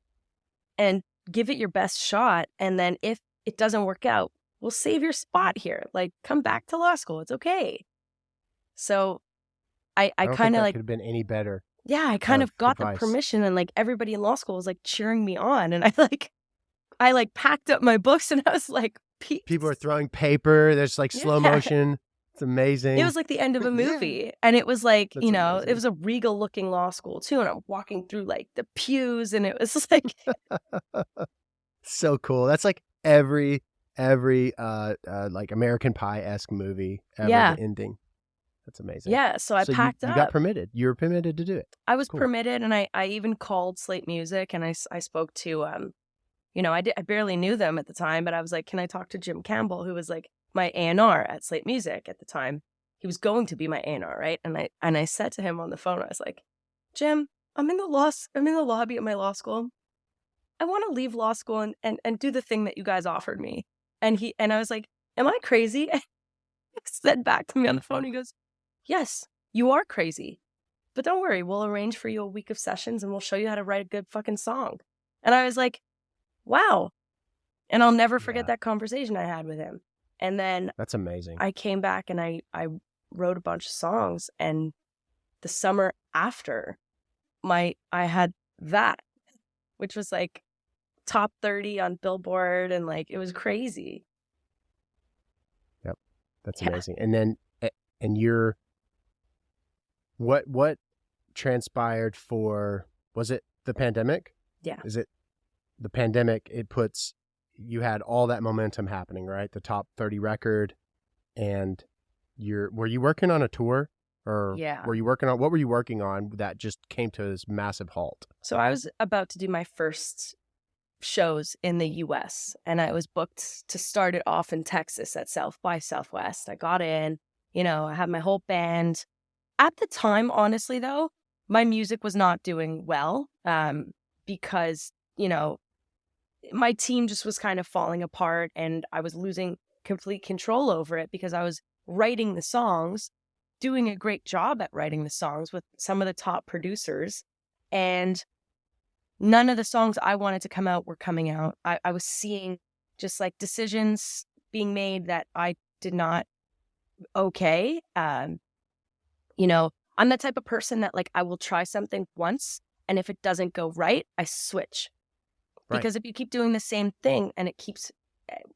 and give it your best shot. And then if it doesn't work out, we'll save your spot here. Like, come back to law school. It's okay. So I kind of like could have been any better. Yeah, I kind of got advice. the permission, and like everybody in law school was like cheering me on, and I packed up my books and I was like, peace. People are throwing paper. There's like slow motion. It's amazing. It was like the end of a movie. And it was like, That's you know, amazing. it was a regal looking law school too. And I'm walking through like the pews and it was like so cool. That's like every like American Pie-esque movie ever, the ending. That's amazing. Yeah, so I packed up. You got permitted. You were permitted to do it. I was permitted, and I even called Slate Music, and I spoke to, you know, I barely knew them at the time, but I was like, can I talk to Jim Campbell, who was like my A&R at Slate Music at the time. He was going to be my A&R, right? And I said to him on the phone, I was like, Jim, I'm in the lobby at my law school. I want to leave law school and do the thing that you guys offered me. And I was like, am I crazy? And he said back to me on the phone, he goes, yes, you are crazy. But don't worry, we'll arrange for you a week of sessions and we'll show you how to write a good fucking song. And I was like, wow. And I'll never forget that conversation I had with him. And then that's amazing. I came back and I wrote a bunch of songs. And the summer after, I had that, which was like top 30 on Billboard, and like it was crazy. Yep, that's amazing. And then, and you're, what transpired for? Was it the pandemic? Yeah. Is it the pandemic? You had all that momentum happening, right? The top 30 record, and were you working on a tour Or Yeah. what were you working on that just came to this massive halt? So I was about to do my first shows in the US, and I was booked to start it off in Texas at South by Southwest. I got in, I had my whole band. At the time, honestly, though, my music was not doing well because, my team just was kind of falling apart and I was losing complete control over it because I was writing the songs, doing a great job at writing the songs with some of the top producers. And none of the songs I wanted to come out were coming out. I was seeing just like decisions being made that I did not okay. I'm the type of person that like I will try something once, and if it doesn't go right, I switch. Right. Because if you keep doing the same thing and it keeps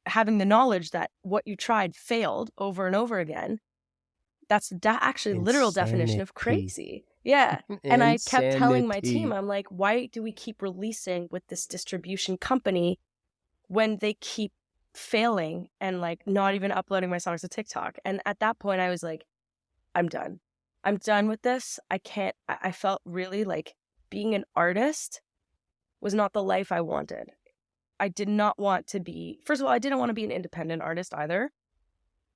having the knowledge that what you tried failed over and over again, that's actually literal definition of crazy. Yeah. And I kept telling my team, I'm like, why do we keep releasing with this distribution company when they keep failing and like not even uploading my songs to TikTok? And at that point I was like, I'm done. I'm done with this. I felt really like being an artist was not the life I wanted. I did not want to be, first of all, I didn't want to be an independent artist either.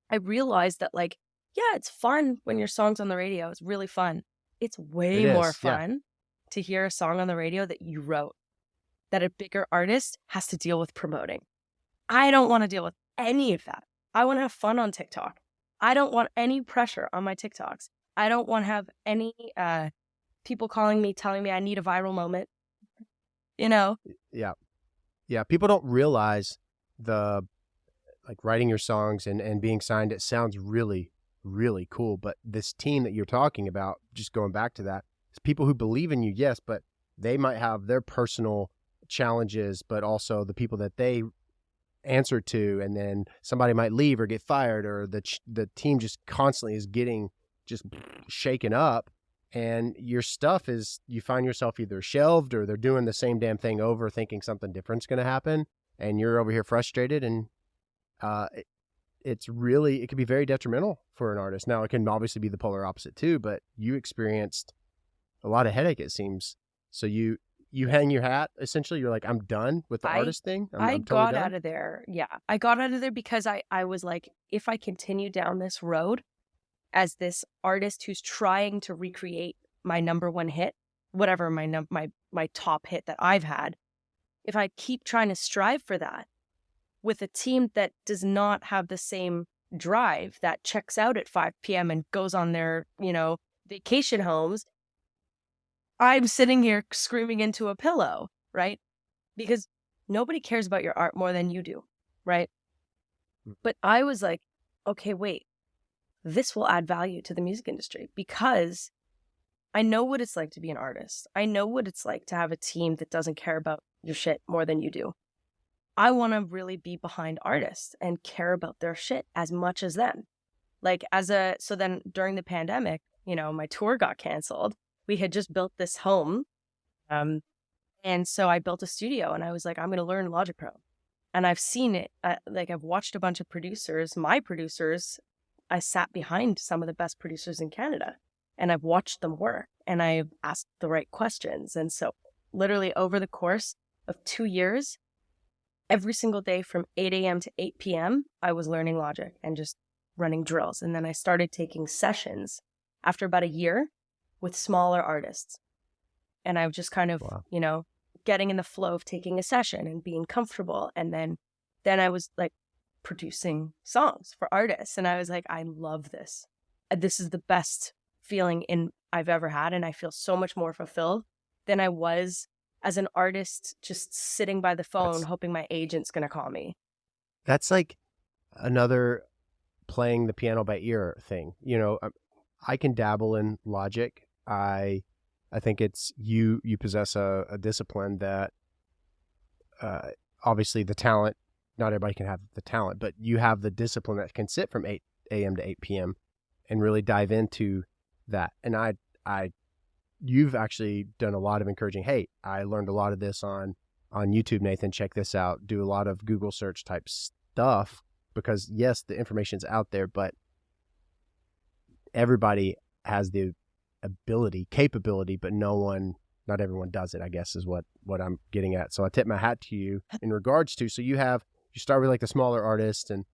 I realized that like, yeah, it's fun when your song's on the radio. It's really fun. It's way more fun to hear a song on the radio that you wrote, that a bigger artist has to deal with promoting. I don't want to deal with any of that. I want to have fun on TikTok. I don't want any pressure on my TikToks. I don't want to have any people calling me, telling me I need a viral moment. Yeah. People don't realize like writing your songs and being signed. It sounds really, really cool. But this team that you're talking about, just going back to that, is people who believe in you, yes, but they might have their personal challenges, but also the people that they answer to, and then somebody might leave or get fired, or the team just constantly is getting just shaken up. And your stuff is, you find yourself either shelved or they're doing the same damn thing over, thinking something different's going to happen. And you're over here frustrated. And it can be very detrimental for an artist. Now, it can obviously be the polar opposite too, but you experienced a lot of headache, it seems. So you hang your hat, essentially. You're like, I'm done with the artist thing. I'm totally got done. out of there. Yeah. I got out of there because I was like, if I continue down this road, as this artist who's trying to recreate my number one hit, whatever my top hit that I've had, if I keep trying to strive for that with a team that does not have the same drive, that checks out at 5 p.m. and goes on their, vacation homes, I'm sitting here screaming into a pillow, right? Because nobody cares about your art more than you do, right? But I was like, okay, wait. This will add value to the music industry because I know what it's like to be an artist. I know what it's like to have a team that doesn't care about your shit more than you do. I want to really be behind artists and care about their shit as much as them. So then during the pandemic, my tour got canceled. We had just built this home. And so I built a studio and I was like, I'm going to learn Logic Pro. And I've seen it. I've watched a bunch of producers, my producers. I sat behind some of the best producers in Canada and I've watched them work and I've asked the right questions. And so literally over the course of 2 years, every single day from 8 a.m. to 8 p.m., I was learning Logic and just running drills. And then I started taking sessions after about a year with smaller artists. And I was just kind of, getting in the flow of taking a session and being comfortable. And then I was like, producing songs for artists. And I was like, I love this. This is the best feeling I've ever had. And I feel so much more fulfilled than I was as an artist, just sitting by the phone, hoping my agent's going to call me. That's like another playing the piano by ear thing. I can dabble in Logic. I think it's you possess a discipline that obviously the talent, not everybody can have the talent, but you have the discipline that can sit from 8 a.m. to 8 p.m. and really dive into that. And you've actually done a lot of encouraging. Hey, I learned a lot of this on YouTube, Nathan, check this out. Do a lot of Google search type stuff because yes, the information's out there, but everybody has the capability, but not everyone does it, I guess is what I'm getting at. So I tip my hat to you in regards to, so you start with like the smaller artists, and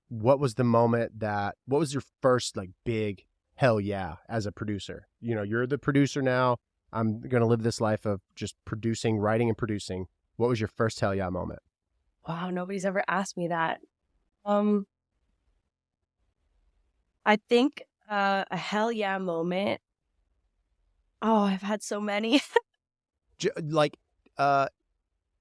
what was your first like big hell yeah as a producer? You're the producer now. I'm going to live this life of just writing and producing. What was your first hell yeah moment? Wow, nobody's ever asked me that. I think a hell yeah moment. Oh, I've had so many. Like,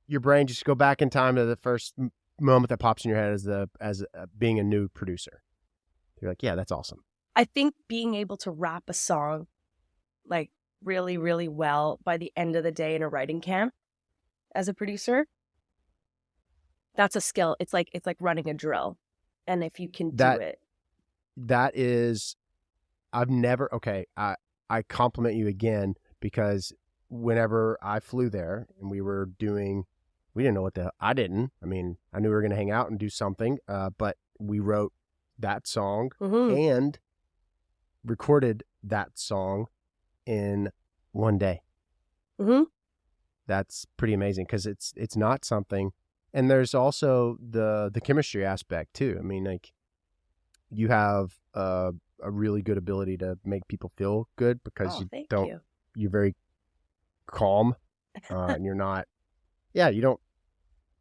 your brain, just go back in time to the first moment that pops in your head as being a new producer. You're like, yeah, that's awesome. I think being able to rap a song like really, really well by the end of the day in a writing camp as a producer, that's a skill. It's like running a drill. And if you can do it. That is, I compliment you again, because whenever I flew there and we didn't know I knew we were going to hang out and do something, but we wrote that song and recorded that song in one day. That's pretty amazing, because it's not something, and there's also the chemistry aspect too. I mean, like, you have a really good ability to make people feel good, because you're very calm, and you're not, you don't,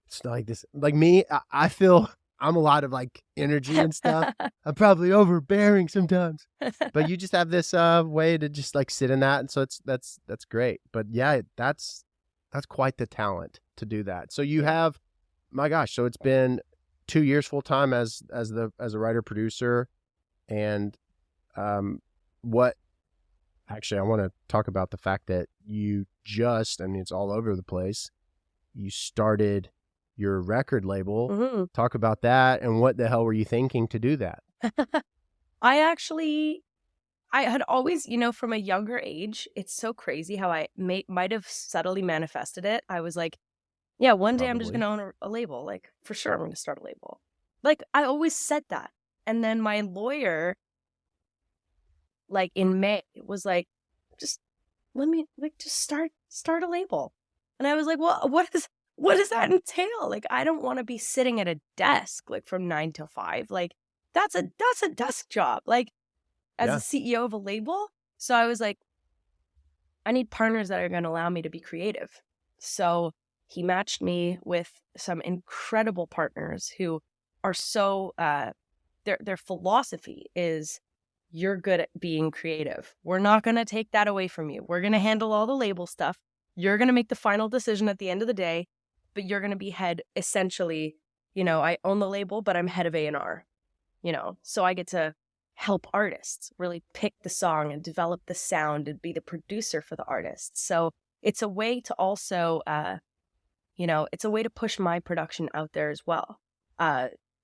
it's not like this, like me, I feel I'm a lot of like energy and stuff. I'm probably overbearing sometimes, but you just have this way to just like sit in that, and so that's great. But yeah, that's quite the talent to do that. So you have, my gosh, so it's been 2 years full time as a writer producer, and what actually I want to talk about the fact that it's all over the place. You started your record label. Talk about that, and what the hell were you thinking to do that? I had always, from a younger age, it's so crazy how I might have subtly manifested it. I was like, yeah, one day I'm just going to own a label. Like, for sure, I'm going to start a label. Like, I always said that. And then my lawyer, like in May, was like, just let me just start a label. And I was like, well, what does that entail? Like, I don't want to be sitting at a desk like from 9 till 5. Like, that's a desk job. Like, as a CEO of a label. So I was like, I need partners that are going to allow me to be creative. So he matched me with some incredible partners who are so, their philosophy is, you're good at being creative. We're not going to take that away from you. We're going to handle all the label stuff. You're going to make the final decision at the end of the day, but you're going to be head, essentially, I own the label, but I'm head of A&R, so I get to help artists really pick the song and develop the sound and be the producer for the artist. So it's a way to also, it's a way to push my production out there as well.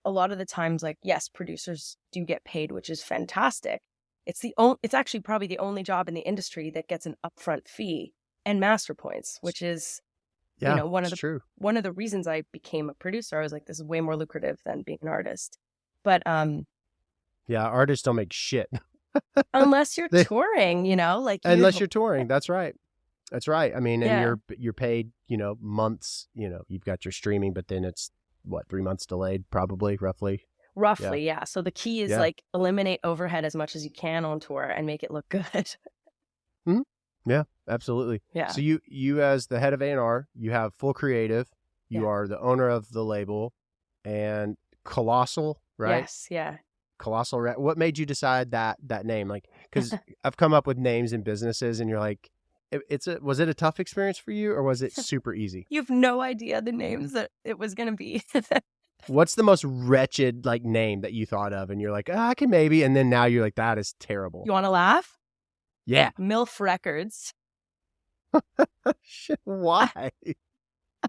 A lot of the times, like, yes, producers do get paid, which is fantastic. It's actually probably the only job in the industry that gets an upfront fee and master points, which is, one of the reasons I became a producer. I was like, this is way more lucrative than being an artist. But artists don't make shit unless you're touring, unless you're touring. That's right. I mean, and you're paid, months. You've got your streaming, but then it's 3 months delayed, probably, roughly. Yeah. So the key is like, eliminate overhead as much as you can on tour and make it look good. Yeah, absolutely. Yeah. So you as the head of A&R, you have full creative. You are the owner of the label, and Colossal, right? Yes. Yeah. Colossal. What made you decide that name? Like, because I've come up with names in businesses, and you're like, was it a tough experience for you, or was it super easy? You have no idea the names that it was going to be. What's the most wretched like name that you thought of, and you're like, I can maybe, and then now you're like, that is terrible. You want to laugh? Yeah. MILF Records. Why?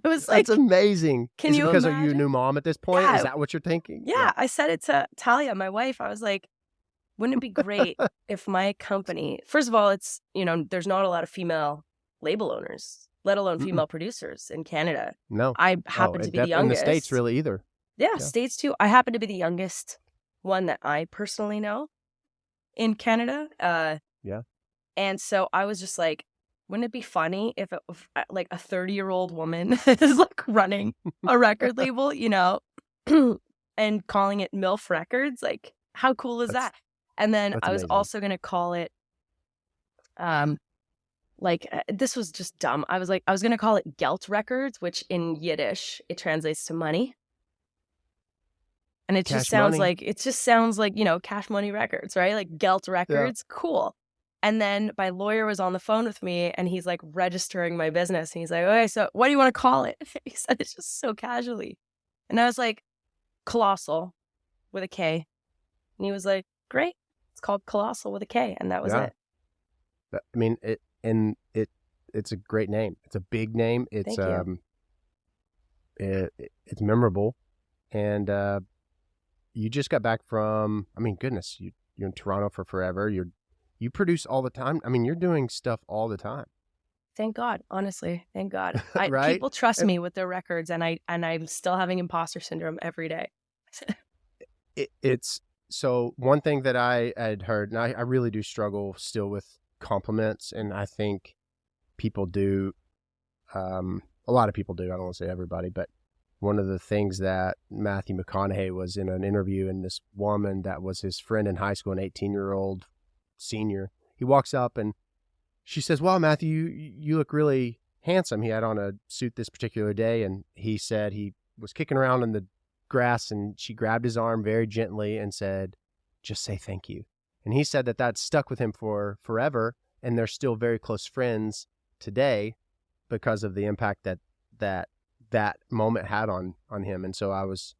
I was like, that's amazing. Is it because imagine? Are you a new mom at this point? Yeah. Is that what you're thinking? Yeah. I said it to Talia, my wife. I was like, wouldn't it be great if my company, first of all, it's, there's not a lot of female label owners, let alone female producers in Canada. No. I happen to be the youngest. In the States, really, either. Yeah, States too. I happen to be the youngest one that I personally know. in Canada. Yeah. And so I was just like, wouldn't it be funny if like a 30-year-old woman is like running a record label, you know, and calling it MILF Records? Like, how cool is that? And then That's I was amazing. also going to call it, this was just dumb. I was going to call it Geld Records, which in Yiddish, it translates to money. And it just sounds like, you know, Cash Money Records, right? Like Geld Records, cool. And then my lawyer was on the phone with me and he's like registering my business. And he's like, okay, so what do you want to call it? He said it just so casually. And I was like, Colossal with a K. And he was like, great. It's called Colossal with a K. And that was it. I mean, it's a great name. It's a big name. It's Thank you. It's memorable. And you just got back from, I mean, goodness, you're in Toronto for forever. You produce all the time. I mean, you're doing stuff all the time. Thank God, honestly. Thank God. Right? People trust me with their records, and I'm still having imposter syndrome every day. It's so one thing that I had heard, and I really do struggle still with compliments, and I think people do. A lot of people do. I don't want to say everybody, but one of the things that Matthew McConaughey was in an interview, and this woman that was his friend in high school, an 18-year-old senior, he walks up and she says, well, Matthew, you look really handsome. He had on a suit this particular day, and he said he was kicking around in the grass, and she grabbed his arm very gently and said, just say thank you. And he said that stuck with him for forever, and they're still very close friends today because of the impact that moment had on him. And so I was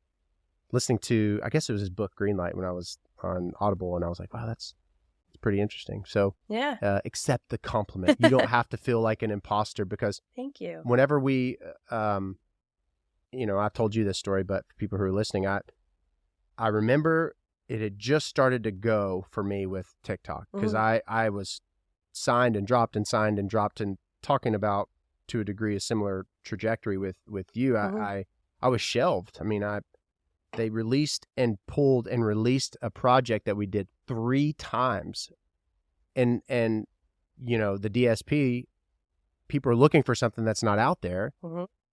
listening to, I guess it was his book Greenlight when I was on Audible, and I was like, wow, that's pretty interesting. So yeah, accept the compliment. You don't have to feel like an imposter, because thank you. Whenever we, you know, I've told you this story, but for people who are listening, I remember it had just started to go for me with TikTok, because I was signed and dropped and signed and dropped, and talking about, to a degree, a similar trajectory with you. I was shelved. I mean, they released and pulled and released a project that we did 3 times. And you know, the DSP, people are looking for something that's not out there.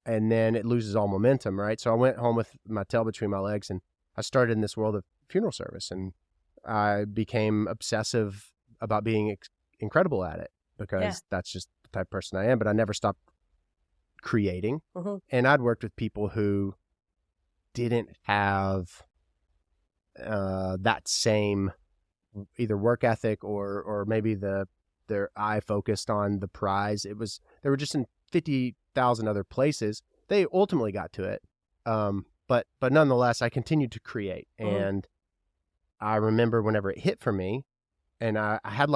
And then it loses all momentum, right? So I went home with my tail between my legs, and I started in this world of funeral service, and I became obsessive about being incredible at it, because that's just the type of person I am. But I never stopped creating. And I'd worked with people who didn't have that same either work ethic or maybe their eye focused on the prize. They were just in 50,000 other places. They ultimately got to it. But nonetheless, I continued to create. And I remember whenever it hit for me, and I had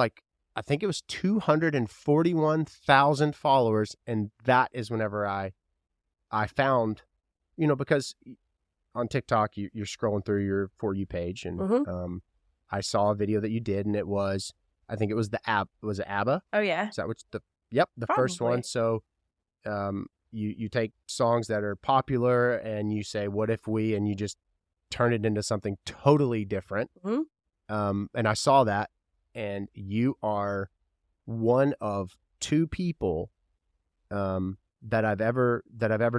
I think it was 241,000 followers. And that is whenever I found, you know, because on TikTok, you're scrolling through your For You page, and I saw a video that you did, and it was, I think it was was it ABBA? Oh, yeah. Is that the first one? So you take songs that are popular and you say, what if we, and you just turn it into something totally different. And I saw that, and you are one of 2 people that I've ever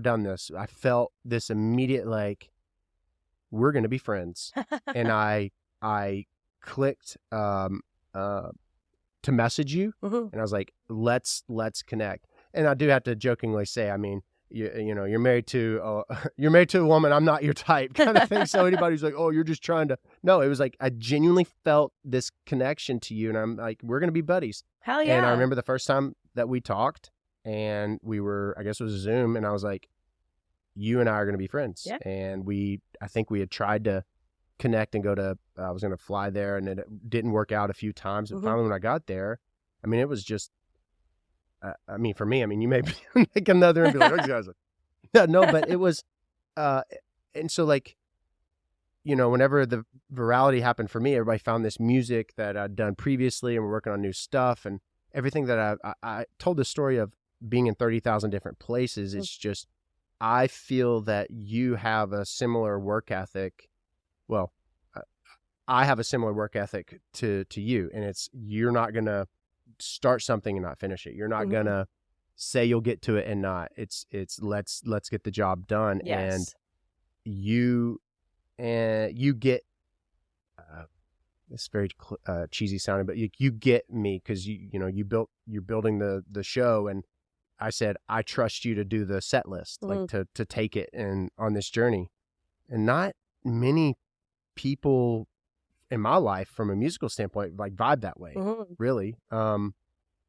done this. I felt this immediate, like, we're going to be friends. And I clicked to message you, and I was like, let's connect. And I do have to jokingly say, I mean, you know, you're married to a woman. I'm not your type, kind of thing. So anybody's like, oh, you're just trying to, no, it was like, I genuinely felt this connection to you, and I'm like, we're going to be buddies. Hell yeah. And I remember the first time that we talked, and we were, I guess it was a Zoom, and I was like, you and I are going to be friends. Yeah. And I think we had tried to connect and go to, I was going to fly there, and it didn't work out a few times. But finally, when I got there, I mean, it was just, I mean, for me, I mean, you may make another and be like, those guys are, no, but it was, and so, like, you know, whenever the virality happened for me, everybody found this music that I'd done previously, and we're working on new stuff, and everything that I told the story of being in 30,000 different places. It's just, I feel that you have a similar work ethic. Well, I have a similar work ethic to you, and it's, you're not going to start something and not finish it. You're not going to say you'll get to it and not. It's let's get the job done. Yes. And you get, it's very cheesy sounding, but you get me, because you're building the show, and I said, I trust you to do the set list, like to take it and on this journey. And not many people in my life from a musical standpoint like vibe that way, really.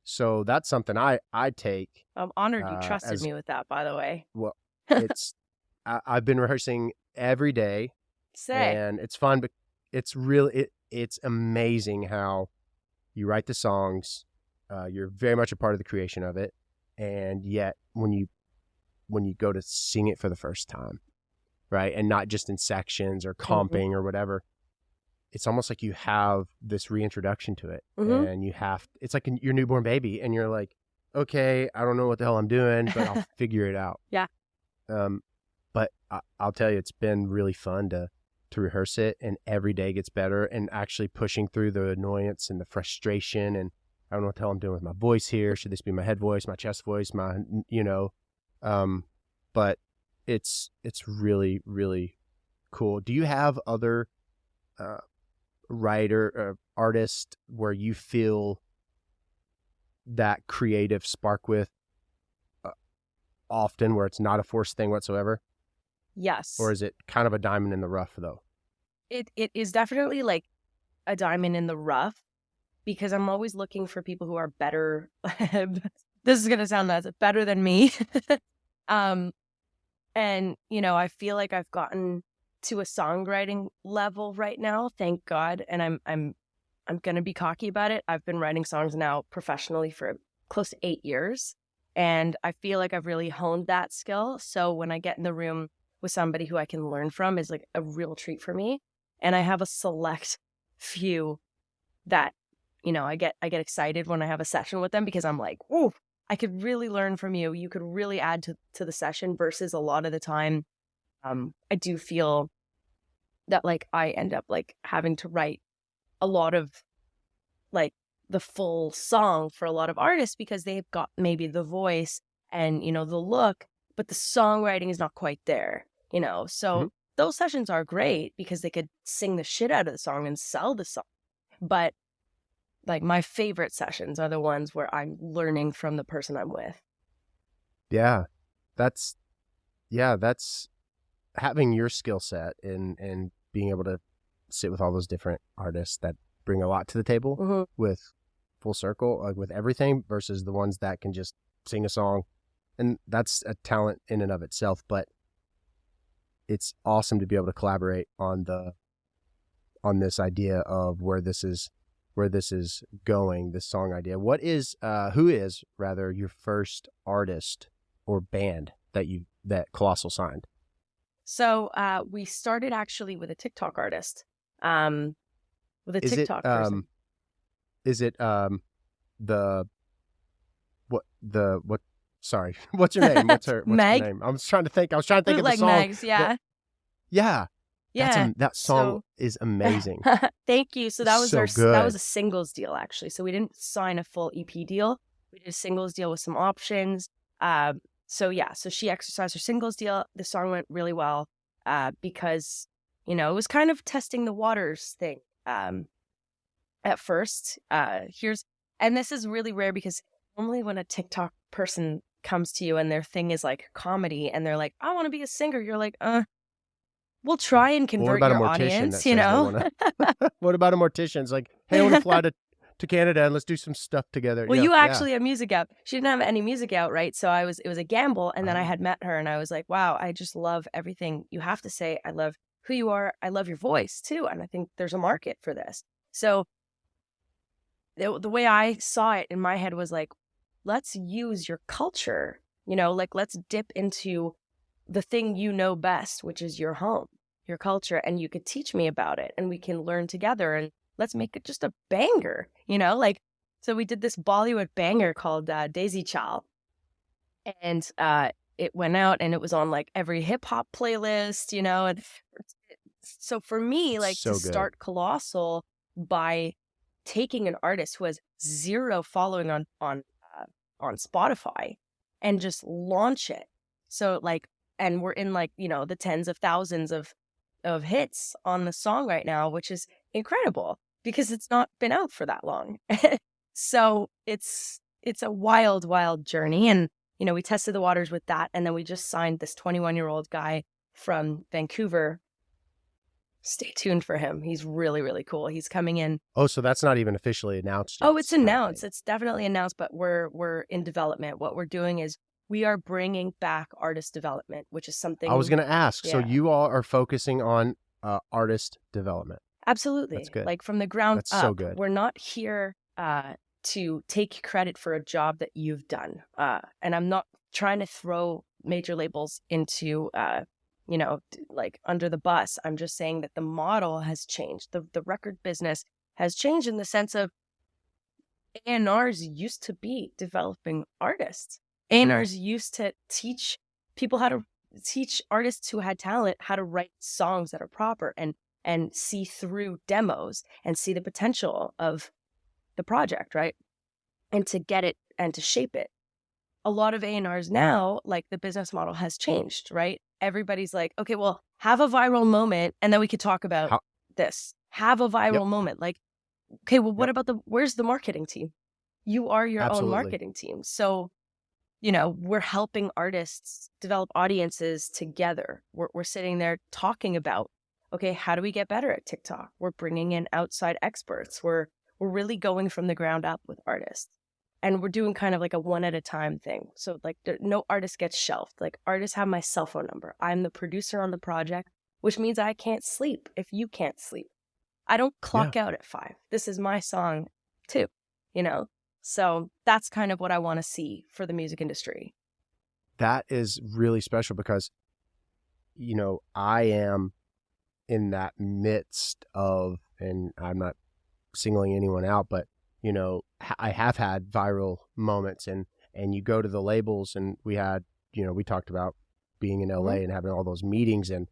So that's something I take. I'm honored you trusted me with that, by the way. Well, it's I've been rehearsing every day, and it's fun, but it's really it's amazing how you write the songs. You're very much a part of the creation of it, and yet when you go to sing it for the first time, right, and not just in sections or comping or whatever, it's almost like you have this reintroduction to it, and it's like your newborn baby, and you're like, okay, I don't know what the hell I'm doing, but I'll figure it out. Yeah. But I'll tell you, it's been really fun to rehearse it, and every day gets better, and actually pushing through the annoyance and the frustration, and I don't know what the hell I'm doing with my voice here. Should this be my head voice, my chest voice, but it's really, really cool. Do you have other artist where you feel that creative spark with often, where it's not a forced thing whatsoever? Yes. Or is it kind of a diamond in the rough, though? It is definitely like a diamond in the rough, because I'm always looking for people who are better. This is going to sound nuts, better than me. And, I feel like I've gotten to a songwriting level right now, thank God. And I'm going to be cocky about it. I've been writing songs now professionally for close to 8 years. And I feel like I've really honed that skill. So when I get in the room with somebody who I can learn from, is like a real treat for me. And I have a select few that, I get excited when I have a session with them, because I'm like, ooh, I could really learn from you. You could really add to the session, versus a lot of the time, I do feel that like I end up like having to write a lot of like the full song for a lot of artists, because they've got maybe the voice and, the look, but the songwriting is not quite there, So those sessions are great because they could sing the shit out of the song and sell the song. But like my favorite sessions are the ones where I'm learning from the person I'm with. Yeah. That's having your skill set and being able to sit with all those different artists that bring a lot to the table with full circle, like with everything, versus the ones that can just sing a song. And that's a talent in and of itself, but it's awesome to be able to collaborate on this idea of where this is going, this song idea. Who is rather your first artist or band that Colossal signed? So we started actually with a TikTok artist, with a TikTok person. Is it sorry, what's your name? What's her name? I was trying to think of the song. Megs, yeah. Yeah. That song is amazing. Thank you. So that was good. That was a singles deal, actually. So we didn't sign a full EP deal. We did a singles deal with some options. So she exercised her singles deal. The song went really well because, it was kind of testing the waters thing at first. And this is really rare, because normally when a TikTok person comes to you and their thing is like comedy and they're like, I want to be a singer, you're like, we'll try and convert your audience, What about a mortician? It's like, hey, I want to fly to Canada and let's do some stuff together. Well, you actually have music out. She didn't have any music out, right? So it was a gamble. And then I had met her and I was like, wow, I just love everything you have to say. I love who you are. I love your voice too. And I think there's a market for this. So the way I saw it in my head was like, let's use your culture, like let's dip into the thing you know best, which is your home, your culture, and you could teach me about it and we can learn together and let's make it just a banger, so we did this Bollywood banger called Daisy Chal. And it went out and it was on like every hip hop playlist, and So for me, like to So good. start Colossal by taking an artist who has 0 following on Spotify and just launch it. So like, and we're in like, you know, the tens of thousands of hits on the song right now, which is incredible because it's not been out for that long. So it's a wild, wild journey. And, you know, we tested the waters with that. And then we just signed this 21-year-old guy from Vancouver. Stay tuned for him. He's really, really cool. He's coming in. Oh, so that's not even officially announced yet. Oh, it's announced. It's definitely announced, but we're in development. What we're doing is we are bringing back artist development, which is something I was going to ask. Yeah. So you all are focusing on artist development. Absolutely. That's good. Like from the ground That's up. so good. We're not here to take credit for a job that you've done. And I'm not trying to throw major labels into you know, like under the bus. I'm just saying that the model has changed. The record business has changed in the sense of A&Rs used to be developing artists. A&Rs used to teach people how to teach artists who had talent how to write songs that are proper and see through demos and see the potential of the project, right? And to get it and to shape it. A lot of A&Rs now, like the business model has changed, right? Everybody's like, okay, well, have a viral moment and then we could talk about this. Have a viral moment. Like, okay, well, what about where's the marketing team? You are your own marketing team. So, you know, we're helping artists develop audiences together. We're sitting there talking about, okay, how do we get better at TikTok? We're bringing in outside experts. We're really going from the ground up with artists. And we're doing kind of like a one at a time thing. So like no artist gets shelved. Like artists have my cell phone number. I'm the producer on the project, which means I can't sleep if you can't sleep. I don't clock out at 5. This is my song too, you know? So that's kind of what I want to see for the music industry. That is really special because, you know, I am in that midst of, and I'm not singling anyone out, but you know, I have had viral moments and you go to the labels and we had, you know, we talked about being in LA and having all those meetings and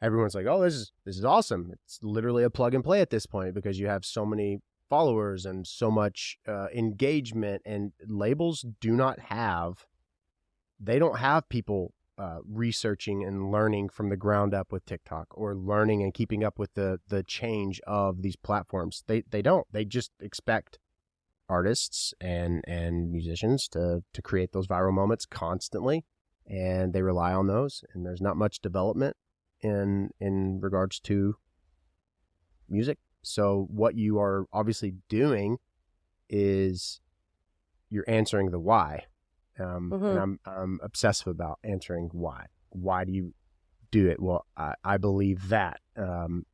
everyone's like, oh, this is awesome. It's literally a plug and play at this point because you have so many followers and so much engagement, and labels they don't have people researching and learning from the ground up with TikTok or learning and keeping up with the change of these platforms. They don't. They just expect artists and musicians to create those viral moments constantly, and they rely on those, and there's not much development in regards to music. So what you are obviously doing is you're answering the why. And I'm obsessive about answering why. Why do you do it? Well, I believe that the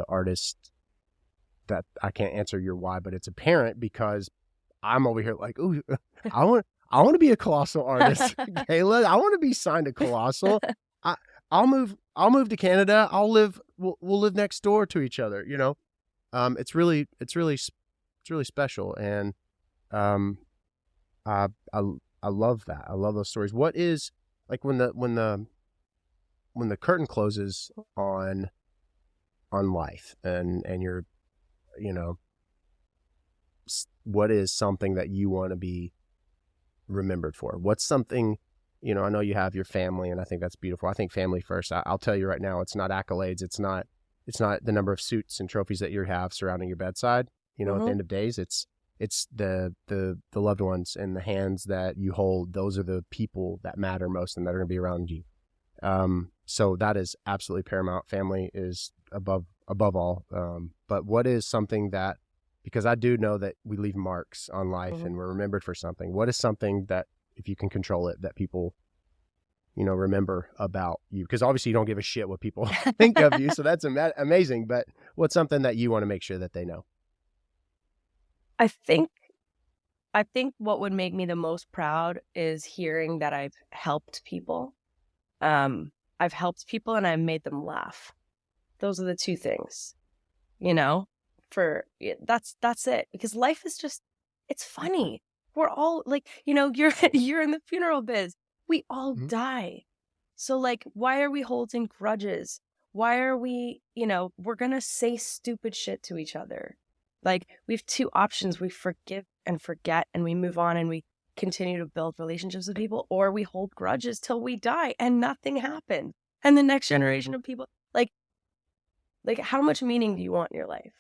artist, that I can't answer your why, but it's apparent because I'm over here like, ooh, I want to be a Colossal artist, Kayla. I want to be signed to Colossal. I'll move to Canada. We'll live next door to each other. You know, it's really special, and I love that. I love those stories. What is like when the curtain closes on life and you're, you know, what is something that you want to be remembered for? What's something, you know, I know you have your family and I think that's beautiful. I think family first. I'll tell you right now, it's not accolades. It's not the number of suits and trophies that you have surrounding your bedside. You know, at the end of days, it's the loved ones and the hands that you hold. Those are the people that matter most and that are going to be around you. So that is absolutely paramount. Family is above all. But what is something that, because I do know that we leave marks on life and we're remembered for something. What is something that, if you can control it, that people, you know, remember about you? Because obviously you don't give a shit what people think of you. So that's amazing. But what's something that you want to make sure that they know? I think what would make me the most proud is hearing that I've helped people. I've helped people and I've made them laugh. Those are the two things, you know, that's it. Because life is just, it's funny. We're all like, you know, you're in the funeral biz. We all die. So like, why are we holding grudges? why are we, we're going to say stupid shit to each other. Like, we have two options. We forgive and forget, and we move on, and we continue to build relationships with people, or we hold grudges till we die and nothing happened. And the next generation of people, like how much meaning do you want in your life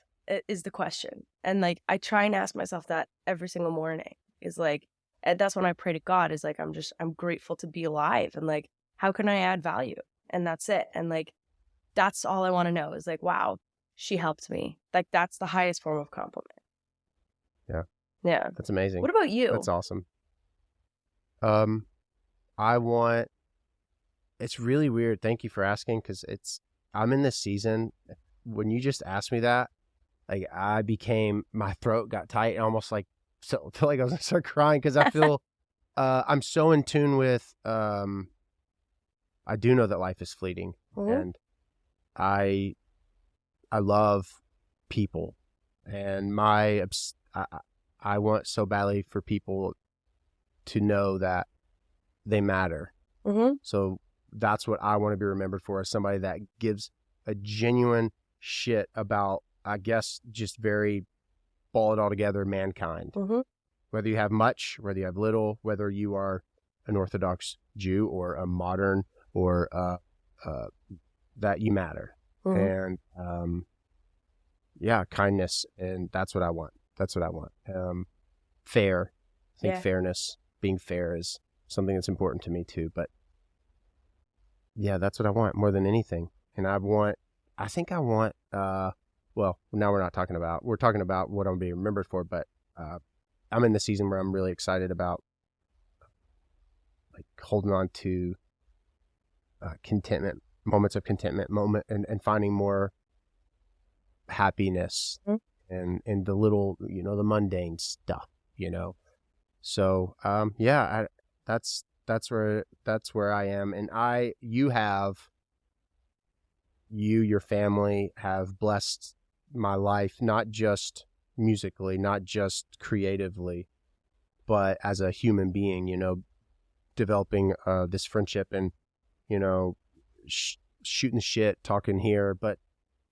is the question. And like, I try and ask myself that every single morning, is like, and that's when I pray to God, is like, I'm grateful to be alive, and like, how can I add value? And that's it. And like, that's all I want to know, is like, wow, she helped me. Like, that's the highest form of compliment. Yeah. Yeah. That's amazing. What about you? That's awesome. It's really weird. Thank you for asking, because I'm in this season. When you just asked me that, like, my throat got tight, and almost like, so I feel like I was gonna start crying, because I feel, I'm so in tune with, I do know that life is fleeting, and I love people, and I want so badly for people to know that they matter. So that's what I want to be remembered for, as somebody that gives a genuine shit about, I guess, just very ball it all together mankind. Whether you have much, whether you have little, whether you are an Orthodox Jew or a modern, or that you matter. And kindness, and that's what I want. Fair. I think fairness, being fair, is something that's important to me too. But yeah, that's what I want more than anything. And well, now we're talking about what I'm being remembered for, but I'm in the season where I'm really excited about like holding on to contentment, moments of contentment, and finding more happiness and the little, the mundane stuff, So that's where I am. And your family have blessed my life, not just musically, not just creatively, but as a human being, developing this friendship, and shooting shit, talking here, but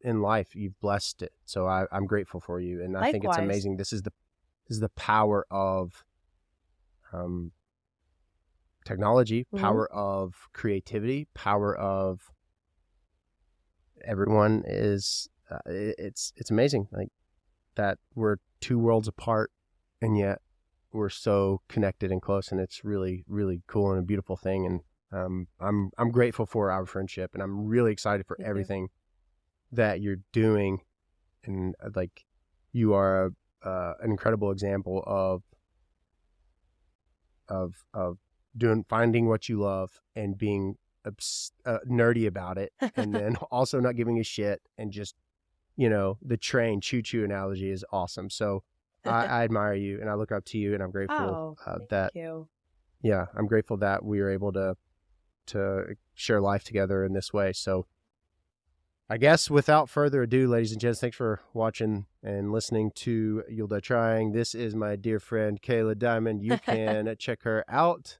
in life you've blessed it. So I'm grateful for you, and I think it's amazing. This is the power of technology, power of creativity, power of everyone is it's amazing, like, that we're two worlds apart, and yet we're so connected and close, and it's really, really cool and a beautiful thing. And I'm grateful for our friendship, and I'm really excited for everything that you're doing. And like, you are an incredible example of finding what you love and being nerdy about it, and then also not giving a shit, and just, the train choo-choo analogy is awesome. So I admire you, and I look up to you, and I'm grateful thank you. Yeah, I'm grateful that we were able to share life together in this way. So I guess without further ado, ladies and gents, thanks for watching and listening to You'll Die Trying. This is my dear friend Kayla Diamond. You can check her out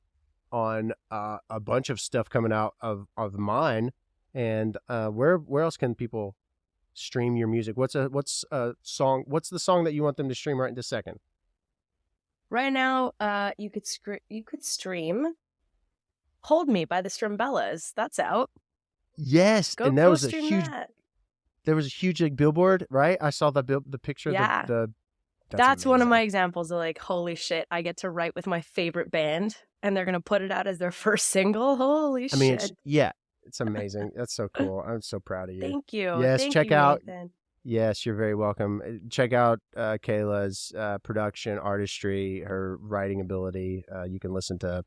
on a bunch of stuff coming out of mine. And where else can people stream your music? What's the song that you want them to stream right in this second? Right now, you could stream "Hold Me" by the Strimbellas. That's out. Yes, and that was a huge. There was a huge like billboard, right? I saw the picture. Yeah, that's one of my examples of like, holy shit, I get to write with my favorite band, and they're gonna put it out as their first single. Holy shit! It's amazing. That's so cool. I'm so proud of you. Thank you. Yes, check out. Nathan. Yes, you're very welcome. Check out Kayla's production, artistry, her writing ability. You can listen to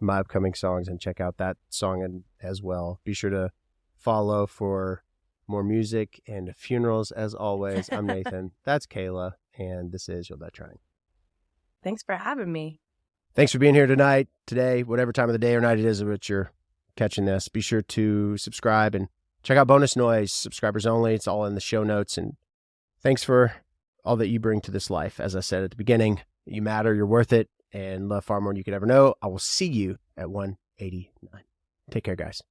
my upcoming songs and check out that song as well. Be sure to follow for more music and funerals. As always, I'm Nathan. That's Kayla, and this is You'll Die Trying. Thanks for having me. Thanks for being here tonight, today, whatever time of the day or night it is that you're catching this. Be sure to subscribe and check out Bonus Noise, subscribers only. It's all in the show notes. And thanks for all that you bring to this life. As I said at the beginning, you matter, you're worth it, and love far more than you could ever know. I will see you at 189. Take care, guys.